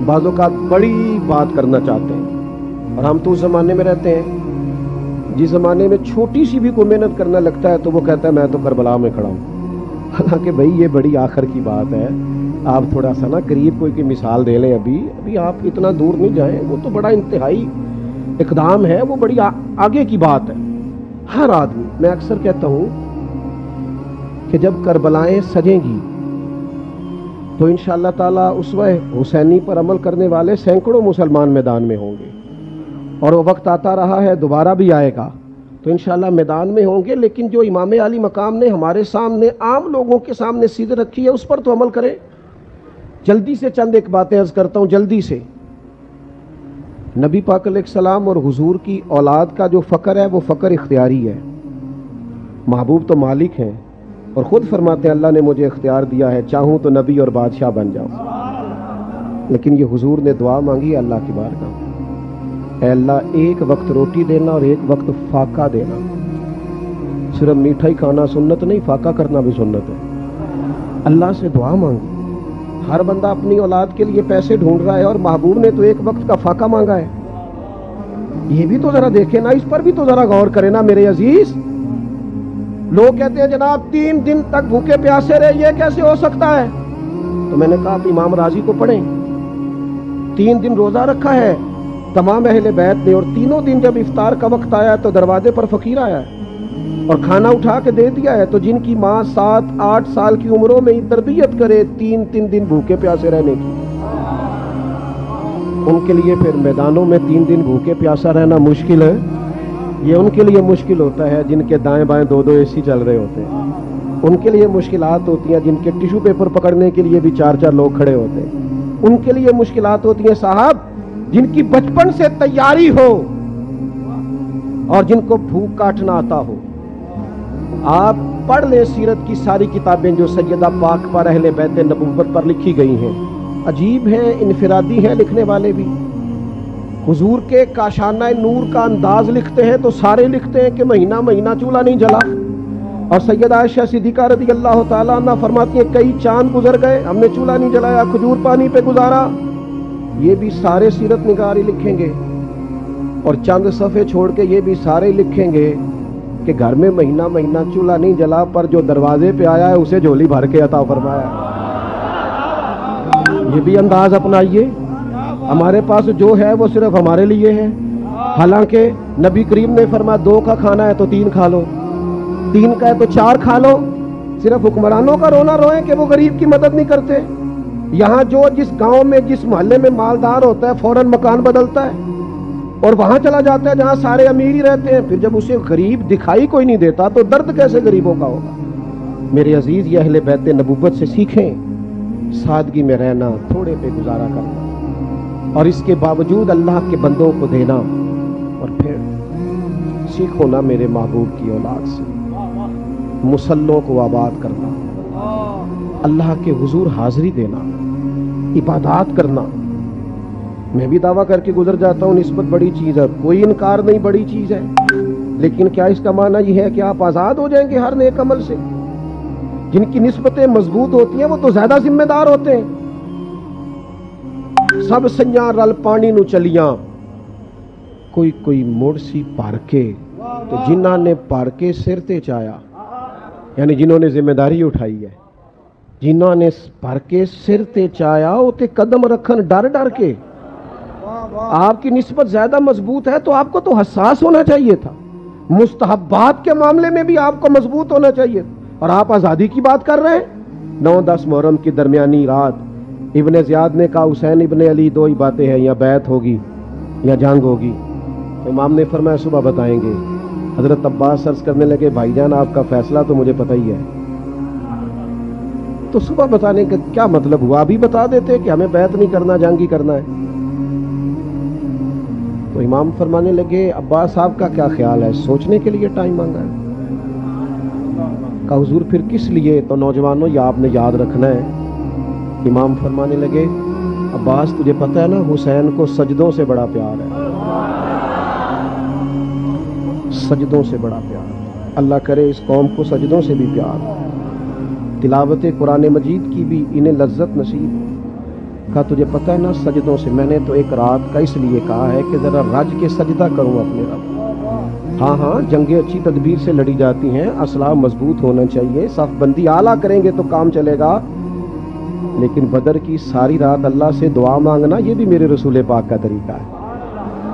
بعض اوقات بڑی بات کرنا چاہتے ہیں، اور ہم تو اس زمانے میں رہتے ہیں جس زمانے میں چھوٹی سی بھی کوئی محنت کرنا لگتا ہے تو وہ کہتا ہے میں تو کربلا میں کھڑا ہوں۔ حالانکہ بھائی یہ بڑی آخر کی بات ہے، آپ تھوڑا سا نا قریب کوئی کی مثال دے لیں، ابھی آپ اتنا دور نہیں جائیں، وہ تو بڑا انتہائی اقدام ہے، وہ بڑی آگے کی بات ہے۔ ہر آدمی، میں اکثر کہتا ہوں کہ جب کربلائیں سجیں گی تو انشاءاللہ تعالیٰ اسوہ حسینی پر عمل کرنے والے سینکڑوں مسلمان میدان میں ہوں گے، اور وہ وقت آتا رہا ہے دوبارہ بھی آئے گا، تو انشاءاللہ میدان میں ہوں گے۔ لیکن جو امام علی مقام نے ہمارے سامنے عام لوگوں کے سامنے سیدھ رکھی ہے اس پر تو عمل کریں۔ جلدی سے چند ایک باتیں عرض کرتا ہوں جلدی سے۔ نبی پاک علیہ السلام اور حضور کی اولاد کا جو فقر ہے وہ فقر اختیاری ہے۔ محبوب تو مالک ہیں اور خود فرماتے ہیں اللہ نے مجھے اختیار دیا ہے، چاہوں تو نبی اور بادشاہ بن جاؤں، لیکن یہ حضور نے دعا مانگی اللہ کی بارگاہ، اے اللہ ایک وقت روٹی دینا اور ایک وقت فاقہ دینا۔ صرف میٹھا ہی کھانا سنت نہیں، فاقہ کرنا بھی سنت ہے۔ اللہ سے دعا مانگی۔ ہر بندہ اپنی اولاد کے لیے پیسے ڈھونڈ رہا ہے اور محبوب نے تو ایک وقت کا فاقہ مانگا ہے۔ یہ بھی تو ذرا دیکھیں نا، اس پر بھی تو ذرا غور کریں نا میرے عزیز۔ لوگ کہتے ہیں جناب 3 دن تک بھوکے پیاسے رہے، یہ کیسے ہو سکتا ہے؟ تو میں نے کہا آپ امام راضی کو پڑھیں، 3 دن روزہ رکھا ہے تمام اہل بیت نے، اور تینوں دن جب افطار کا وقت آیا تو دروازے پر فقیر آیا ہے اور کھانا اٹھا کے دے دیا ہے۔ تو جن کی ماں 7-8 سال کی عمروں میں تربیت کرے 3 دن بھوکے پیاسے رہنے کی، ان کے لیے پھر میدانوں میں 3 دن بھوکے پیاسا رہنا مشکل ہے۔ یہ ان کے لیے مشکل ہوتا ہے جن کے دائیں بائیں 2 اے سی چل رہے ہوتے ہیں، ان کے لیے مشکلات ہوتی ہیں جن کے ٹیشو پیپر پکڑنے کے لیے بھی 4 لوگ کھڑے ہوتے ہیں، ان کے لیے مشکلات ہوتی ہیں صاحب جن کی بچپن سے تیاری ہو اور جن کو بھوک کاٹنا آتا ہو۔ آپ پڑھ لیں سیرت کی ساری کتابیں جو سیدہ پاک پر اہل بیت نبوت پر لکھی گئی ہیں، عجیب ہیں، انفرادی ہیں لکھنے والے بھی۔ حضور کے کاشانہ نور کا انداز لکھتے ہیں تو سارے لکھتے ہیں کہ مہینہ مہینہ چولہا نہیں جلا، اور سیدہ عائشہ صدیقہ رضی اللہ تعالیٰ عنہ فرماتی ہیں کئی چاند گزر گئے ہم نے چولہا نہیں جلایا، کھجور پانی پہ گزارا۔ یہ بھی سارے سیرت نگار ہی لکھیں گے، اور چند صفحے چھوڑ کے یہ بھی سارے لکھیں گے کہ گھر میں مہینہ مہینہ چولہا نہیں جلا، پر جو دروازے پہ آیا ہے اسے جھولی بھر کے عطا فرمایا۔ یہ بھی انداز اپنائیے. ہمارے پاس جو ہے وہ صرف ہمارے لیے ہے، حالانکہ نبی کریم نے فرمایا 2 کا کھانا ہے تو 3 کھا لو، 3 کا ہے تو 4 کھا لو. صرف حکمرانوں کا رونا روئیں کہ وہ غریب کی مدد نہیں کرتے. یہاں جو جس گاؤں میں جس محلے میں مالدار ہوتا ہے فوراً مکان بدلتا ہے اور وہاں چلا جاتا ہے جہاں سارے امیر ہی رہتے ہیں. پھر جب اسے غریب دکھائی کوئی نہیں دیتا تو درد کیسے غریبوں کا ہوگا. میرے عزیز، یہ اہل بیت نبوت سے سیکھیں سادگی میں رہنا، تھوڑے پہ گزارا کرنا، اور اس کے باوجود اللہ کے بندوں کو دینا. اور پھر سیکھو نا میرے محبوب کی اولاد سے مسلوں کو آباد کرنا، اللہ کے حضور حاضری دینا، عبادات کرنا. میں بھی دعویٰ کر کے گزر جاتا ہوں نسبت بڑی چیز ہے، کوئی انکار نہیں بڑی چیز ہے، لیکن کیا اس کا معنی یہ ہے کہ آپ آزاد ہو جائیں گے ہر نیک عمل سے؟ جن کی نسبتیں مضبوط ہوتی ہیں وہ تو زیادہ ذمہ دار ہوتے ہیں. سب سنیاں رل پانی نو چلیاں، کوئی موڑ سی پار کے، تو جنہاں نے پار کے سر تے چایا، یعنی جنہوں نے ذمہ داری اٹھائی ہے، جنہوں نے پار کے سر تے چایا وہ تے قدم رکھن ڈر ڈر کے. آپ کی نسبت زیادہ مضبوط ہے تو آپ کو تو حساس ہونا چاہیے تھا. مستحبات کے معاملے میں بھی آپ کو مضبوط ہونا چاہیے، اور آپ آزادی کی بات کر رہے ہیں. 9-10 محرم کی درمیانی رات ابن زیاد نے کہا حسین ابن علی 2 ہی باتیں ہیں، یا بیعت ہوگی یا جنگ ہوگی. امام نے فرمایا صبح بتائیں گے. حضرت عباس عرض کرنے لگے بھائی جان آپ کا فیصلہ تو مجھے پتہ ہی ہے، تو صبح بتانے کا کیا مطلب ہوا؟ ابھی بتا دیتے کہ ہمیں بیعت نہیں کرنا، جنگ ہی کرنا ہے. تو امام فرمانے لگے عباس صاحب کا کیا خیال ہے؟ سوچنے کے لیے ٹائم مانگا ہے. کہا حضور پھر کس لیے؟ تو نوجوانوں یہ آپ نے یاد رکھنا ہے. امام فرمانے لگے عباس تجھے پتہ ہے نا حسین کو سجدوں سے بڑا پیار ہے، سجدوں سے بڑا پیار. اللہ کرے اس قوم کو سجدوں سے بھی پیار، تلاوت قرآن مجید کی بھی انہیں لذت نصیب ہو. کہا تجھے پتہ ہے نا سجدوں سے. میں نے تو ایک رات کا اس لیے کہا ہے کہ ذرا رج کے سجدہ کروں اپنے رب. ہاں جنگیں اچھی تدبیر سے لڑی جاتی ہیں، اسلحہ مضبوط ہونا چاہیے، صف بندی اعلیٰ کریں گے تو کام چلے گا. لیکن بدر کی ساری رات اللہ سے دعا مانگنا یہ بھی میرے رسول پاک کا طریقہ ہے.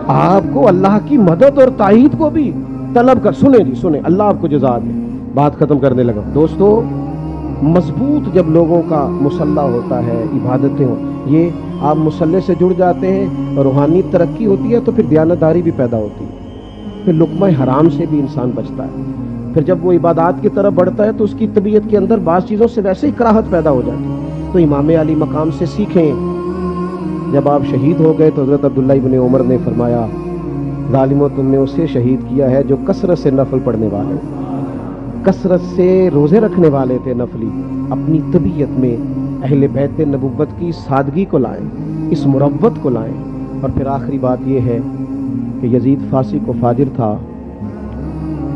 آپ کو اللہ کی مدد اور تائید کو بھی طلب کر. سنیں جی سنیں، اللہ آپ کو جزا دے. بات ختم کرنے لگا. دوستو مضبوط جب لوگوں کا مسلح ہوتا ہے، عبادتیں ہوں، یہ آپ مسلح سے جڑ جاتے ہیں، روحانی ترقی ہوتی ہے تو پھر دیانتداری بھی پیدا ہوتی ہے، پھر لقمہ حرام سے بھی انسان بچتا ہے. پھر جب وہ عبادات کی طرف بڑھتا ہے تو اس کی طبیعت کے اندر بعض چیزوں سے ویسے ہی کراہت پیدا ہو جاتی ہے. تو امام علی مقام سے سیکھیں. جب آپ شہید ہو گئے تو حضرت عبداللہ ابن عمر نے فرمایا ظالموں تم نے اسے شہید کیا ہے جو کثرت سے نفل پڑھنے والے، کثرت سے روزے رکھنے والے تھے نفلی. اپنی طبیعت میں اہل بیت نبوت کی سادگی کو لائیں، اس مروت کو لائیں. اور پھر آخری بات یہ ہے کہ یزید فاسق و فاجر تھا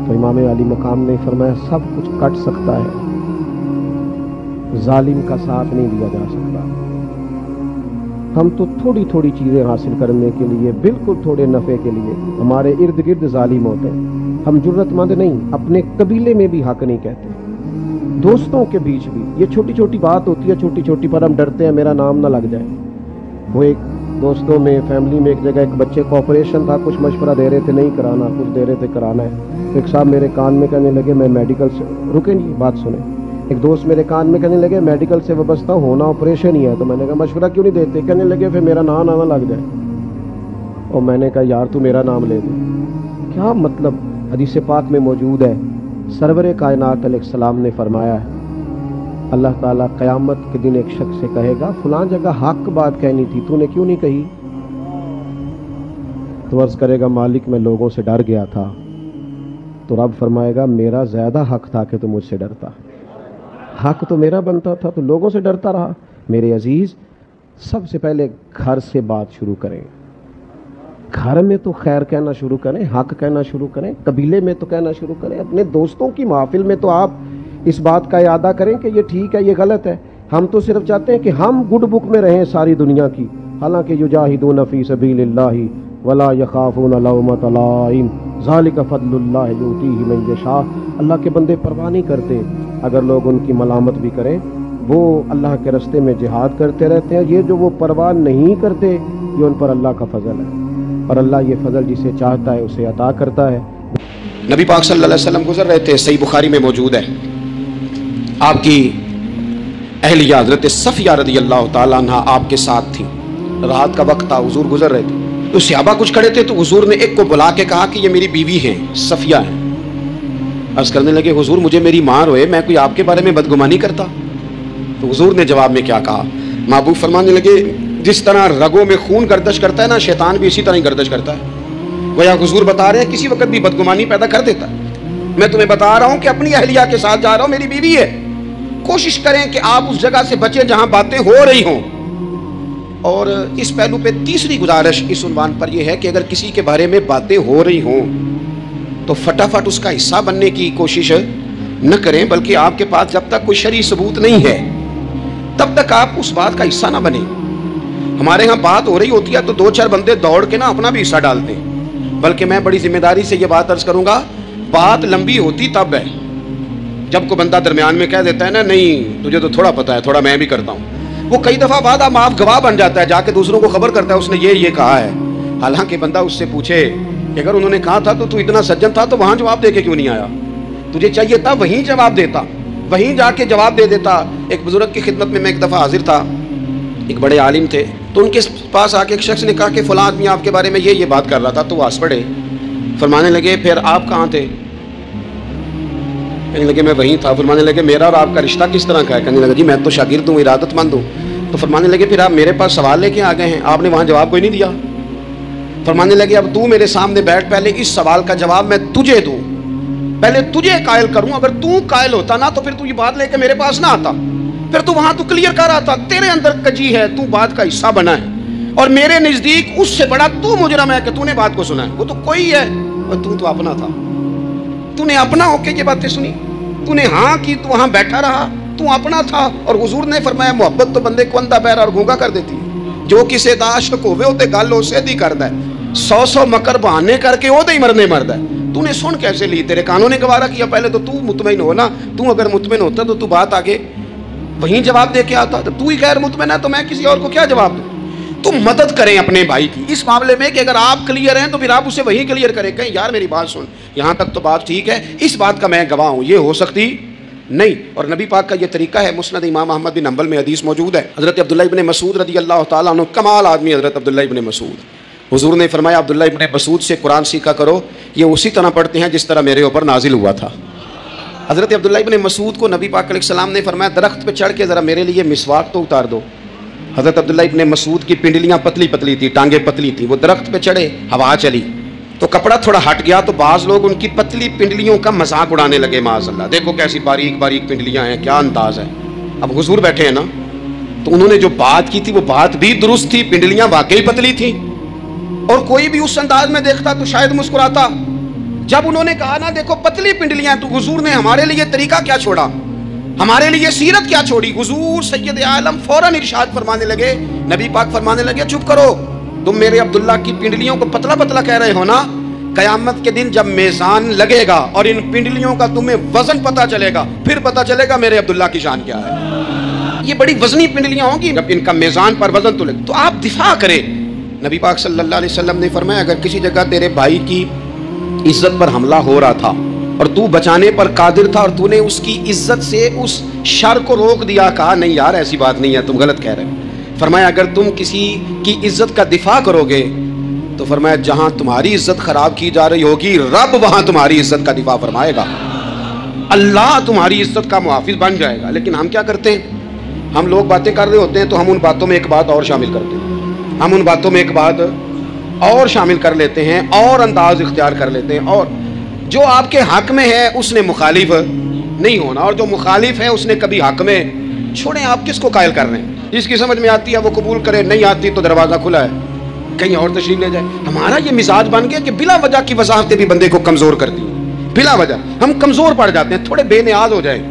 تو امام علی مقام نے فرمایا سب کچھ کٹ سکتا ہے، ظالم کا ساتھ نہیں دیا جا سکتا. ہم تو تھوڑی تھوڑی چیزیں حاصل کرنے کے لیے، بالکل تھوڑے نفع کے لیے ہمارے ارد گرد ظالم ہوتے ہیں. ہم جرت مند نہیں، اپنے قبیلے میں بھی حق نہیں کہتے، دوستوں کے بیچ بھی. یہ چھوٹی چھوٹی بات ہوتی ہے، چھوٹی چھوٹی پر ہم ڈرتے ہیں میرا نام نہ لگ جائے. وہ ایک دوستوں میں فیملی میں ایک جگہ ایک بچے کو آپریشن تھا، کچھ مشورہ دے رہے تھے نہیں کرانا، کچھ دے رہے تھے کرانا ہے. ایک صاحب میرے کان میں کہنے لگے میں میڈیکل سے، رکیں جی بات سنیں. ایک دوست میرے کان میں کہنے لگے میڈیکل سے وابستہ ہونا آپریشن ہی ہے. تو میں نے کہا مشورہ کیوں نہیں دیتے؟ کہنے لگے پھر میرا نام نہ لگ جائے. اور میں نے کہا یار تو میرا نام لے دے. کیا مطلب؟ حدیث پاک میں موجود ہے، سرور کائنات علیہ السلام نے فرمایا ہے اللہ تعالیٰ قیامت کے دن ایک شخص سے کہے گا فلاں جگہ حق بات کہنی تھی تو نے کیوں نہیں کہی؟ تو عرض کرے گا مالک میں لوگوں سے ڈر گیا تھا. تو رب فرمائے گا میرا زیادہ حق تھا کہ تو مجھ سے ڈرتا، حق تو میرا بنتا تھا تو لوگوں سے ڈرتا رہا. میرے عزیز سب سے پہلے گھر سے بات شروع کریں، گھر میں تو خیر کہنا شروع کریں، حق کہنا شروع کریں، قبیلے میں تو کہنا شروع کریں، اپنے دوستوں کی محفل میں تو آپ اس بات کا اعادہ کریں کہ یہ ٹھیک ہے یہ غلط ہے. ہم تو صرف چاہتے ہیں کہ ہم گڈ بک میں رہیں ساری دنیا کی، حالانکہ یجاہدون فی سبیل اللہ ولا یخافون لومۃ لائم ذالک فضل اللہ یؤتیہ من یشاء. اللہ کے بندے پرواہ نہیں کرتے اگر لوگ ان کی ملامت بھی کریں، وہ اللہ کے راستے میں جہاد کرتے رہتے ہیں. یہ جو وہ پرواہ نہیں کرتے یہ ان پر اللہ کا فضل ہے، اور اللہ یہ فضل جسے چاہتا ہے اسے عطا کرتا ہے.
نبی پاک صلی اللہ علیہ وسلم گزر رہے تھے، صحیح بخاری میں موجود ہے. آپ کی اہلیہ حضرت صفیہ رضی اللہ تعالیٰ عنہ آپ کے ساتھ تھی. رات کا وقت تھا، حضور گزر رہے تھے تو صحابہ کچھ کھڑے تھے، تو حضور نے ایک کو بلا کے کہا کہ یہ میری بیوی ہیں، صفیہ ہیں. عرض کرنے لگے حضور مجھے میری ماں روئے، میں کوئی آپ کے بارے میں بدگمانی کرتا؟ تو حضور نے جواب میں کیا کہا؟ محبوب فرمانے لگے جس طرح رگوں میں خون گردش کرتا ہے نا، شیطان بھی اسی طرح ہی گردش کرتا ہے. گویا حضور بتا رہے ہیں کسی وقت بھی بدگمانی پیدا کر دیتا ہے. میں تمہیں بتا رہا ہوں کہ اپنی اہلیہ کے ساتھ جا رہا ہوں، میری بیوی ہے. کوشش کریں کہ آپ اس جگہ سے بچیں جہاں باتیں ہو رہی ہوں. اور اس پہلو پہ تیسری گزارش اس عنوان پر یہ ہے کہ اگر کسی کے بارے میں باتیں ہو رہی ہوں تو فٹافٹ اس کا حصہ بننے کی کوشش نہ کریں، بلکہ آپ کے پاس جب تک کوئی شرعی ثبوت نہیں ہے تب تک آپ اس بات کا حصہ نہ بنیں. ہمارے ہاں بات ہو رہی ہوتی ہے تو دو چار بندے دوڑ کے نا اپنا بھی حصہ ڈالتے ہیں. بلکہ میں بڑی ذمہ داری سے یہ بات عرض کروں گا، بات لمبی ہوتی تب ہے جب کوئی بندہ درمیان میں کہہ دیتا ہے نا نہیں تجھے تو تھوڑا پتا ہے، تھوڑا میں بھی کرتا ہوں. وہ کئی دفعہ بعد اب آپ گواہ بن جاتا ہے، جا کے دوسروں کو خبر کرتا ہے اس نے یہ کہا ہے. حالانکہ بندہ اس سے پوچھے کہ اگر انہوں نے کہا تھا تو اتنا سجن تھا تو وہاں جواب دے کے کیوں نہیں آیا؟ تجھے چاہیے تھا وہیں جواب دیتا، وہیں جا کے جواب دے دیتا. ایک بزرگ کی خدمت میں ایک دفعہ حاضر تھا، ایک بڑے عالم تھے. تو ان کے پاس آ کے ایک شخص نے کہا کہ فلاں آدمی آپ کے بارے میں یہ بات کر رہا تھا. تو وہ ہنس پڑے، فرمانے لگے پھر آپ کہاں تھے؟ کہنے لگے میں وہیں تھا. فرمانے لگے میرا اور آپ کا رشتہ کس طرح کا ہے؟ کہنے لگے جی میں تو شاگرد ہوں، ارادت مند ہوں. تو فرمانے لگے پھر آپ میرے پاس سوال لے کے آ گئے ہیں، آپ نے وہاں جواب کوئی نہیں دیا. فرمانے لگے اب تو میرے سامنے بیٹھ، پہلے اس سوال کا جواب میں تجھے دوں، پہلے تجھے قائل کروں. اگر تو قائل ہوتا نا تو پھر تو یہ بات لے کے میرے پاس نہ آتا، پھر تو وہاں تو کلیئر کر آتا. تیرے اندر کجی ہے، تو بات کا حصہ بنا ہے، اور میرے نزدیک اس سے بڑا تو مجرم ہے کہ تو نے بات کو سنا ہے. وہ تو کوئی ہے اور تو اپنا تھا، تو نے اپنا ہو کے یہ باتیں سنی، تو نے ہاں کی، تو وہاں بیٹھا رہا، تو اپنا تھا. اور حضور نے فرمایا محبت تو بندے کو اندھا بہرا اور گونگا کر دیتی ہے. جو کسے دا عاشق ہوئے ہوتے گل ہو سیدھی کردا ہے، 100 مکر بہانے کر کے وہ ہی مرنے مرد ہے. تو نے سن کیسے لی؟ تیرے کانوں نے گوارا کیا؟ پہلے تو مطمئن ہو نا. تو اگر مطمئن ہوتا تو بات آگے وہیں جواب دے کے آتا. تو ہی غیر مطمئن ہے تو میں کسی اور کو کیا جواب دوں؟ تو مدد کریں اپنے بھائی کی اس معاملے میں کہ اگر آپ کلیئر ہیں تو پھر آپ اسے وہیں کلیئر کریں. کہیں یار میری بات سن، یہاں تک تو بات ٹھیک ہے، اس بات کا میں گواہ ہوں، یہ ہو سکتی نہیں. اور نبی پاک کا یہ طریقہ ہے. مسند امام احمد بن حنبل میں حدیث موجود ہے. حضرت عبداللہ ابن مسعود رضی اللہ تعالیٰ عنہ، کمال آدمی حضرت عبداللہ ابن مسعود. حضور نے فرمایا عبداللہ ابن مسعود سے قرآن سیکھا کرو، یہ اسی طرح پڑھتے ہیں جس طرح میرے اوپر نازل ہوا تھا. حضرت عبداللہ ابن مسعود کو نبی پاک علیہ السلام نے فرمایا درخت پہ چڑھ کے ذرا میرے لیے مسواک تو اتار دو. حضرت عبداللہ ابن مسعود کی پنڈلیاں پتلی پتلی تھی، ٹانگیں پتلی تھی. وہ درخت پہ چڑھے، ہوا چلی تو کپڑا تھوڑا ہٹ گیا، تو بعض لوگ ان کی پتلی پنڈلیوں کا مذاق اڑانے لگے. معاذ اللہ، دیکھو کیسی باریک باریک پنڈلیاں ہیں، کیا انداز ہے. اب حضور بیٹھے ہیں نا، تو انہوں نے جو بات کی تھی وہ بات بھی درست تھی، پنڈلیاں واقعی پتلی تھیں، اور کوئی بھی اس انداز میں دیکھتا تو شاید مسکراتا. جب انہوں نے کہا نا دیکھو پتلی پنڈلیاں، تو حضور نے ہمارے لیے طریقہ کیا چھوڑا، ہمارے لیے سیرت کیا چھوڑی. حضور سید عالم فوراً ارشاد فرمانے لگے، نبی پاک فرمانے لگے چپ کرو، تم میرے عبداللہ کی پنڈلیوں کو پتلا پتلا کہہ رہے ہو نا. قیامت کے دن جب میزان لگے گا اور ان پنڈلیوں کا تمہیں وزن پتا چلے گا، پھر پتا چلے گا میرے عبداللہ کی شان کیا ہے. یہ بڑی وزنی پنڈلیاں ہوں گی، جب ان کا میزان پر وزن تو لگے تو آپ دفاع کریں. نبی پاک صلی اللہ علیہ وسلم نے فرمایا اگر کسی جگہ تیرے بھائی کی عزت پر حملہ ہو رہا تھا اور تو بچانے پر قادر تھا اور تو نے اس کی عزت سے اس شر کو روک دیا، کہا نہیں یار ایسی بات نہیں ہے، تم غلط کہہ رہے ہو. فرمایا اگر تم کسی کی عزت کا دفاع کرو گے تو فرمایا جہاں تمہاری عزت خراب کی جا رہی ہوگی رب وہاں تمہاری عزت کا دفاع فرمائے گا، اللہ تمہاری عزت کا محافظ بن جائے گا. لیکن ہم کیا کرتے ہیں، ہم لوگ باتیں کر رہے ہوتے ہیں تو ہم ان باتوں میں ایک بات اور شامل کرتے ہیں، ہم ان باتوں میں ایک بات اور شامل کر لیتے ہیں اور انداز اختیار کر لیتے ہیں. اور جو آپ کے حق میں ہے اس نے مخالف نہیں ہونا، اور جو مخالف ہے اس نے کبھی حق میں چھوڑیں. آپ کس کو قائل کر رہے ہیں؟ جس کی سمجھ میں آتی ہے وہ قبول کرے، نہیں آتی تو دروازہ کھلا ہے، کہیں اور تشریف لے جائے. ہمارا یہ مزاج بن گیا کہ بلا وجہ کی وضاحتیں بھی بندے کو کمزور کرتی ہیں. بلا وجہ ہم کمزور پڑ جاتے ہیں، تھوڑے بے نیاز ہو جائیں،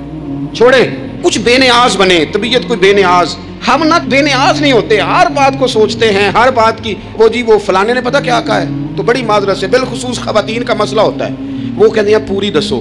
چھوڑیں کچھ بے نیاز بنے، طبیعت کوئی بے نیاز. ہم نہ بے نیاز نہیں ہوتے، ہر بات کو سوچتے ہیں، ہر بات کی وہ جی وہ فلانے نے پتہ کیا کہا ہے، تو بڑی معذرت سے بالخصوص خواتین کا مسئلہ ہوتا ہے، وہ کہتے ہیں پوری دسو،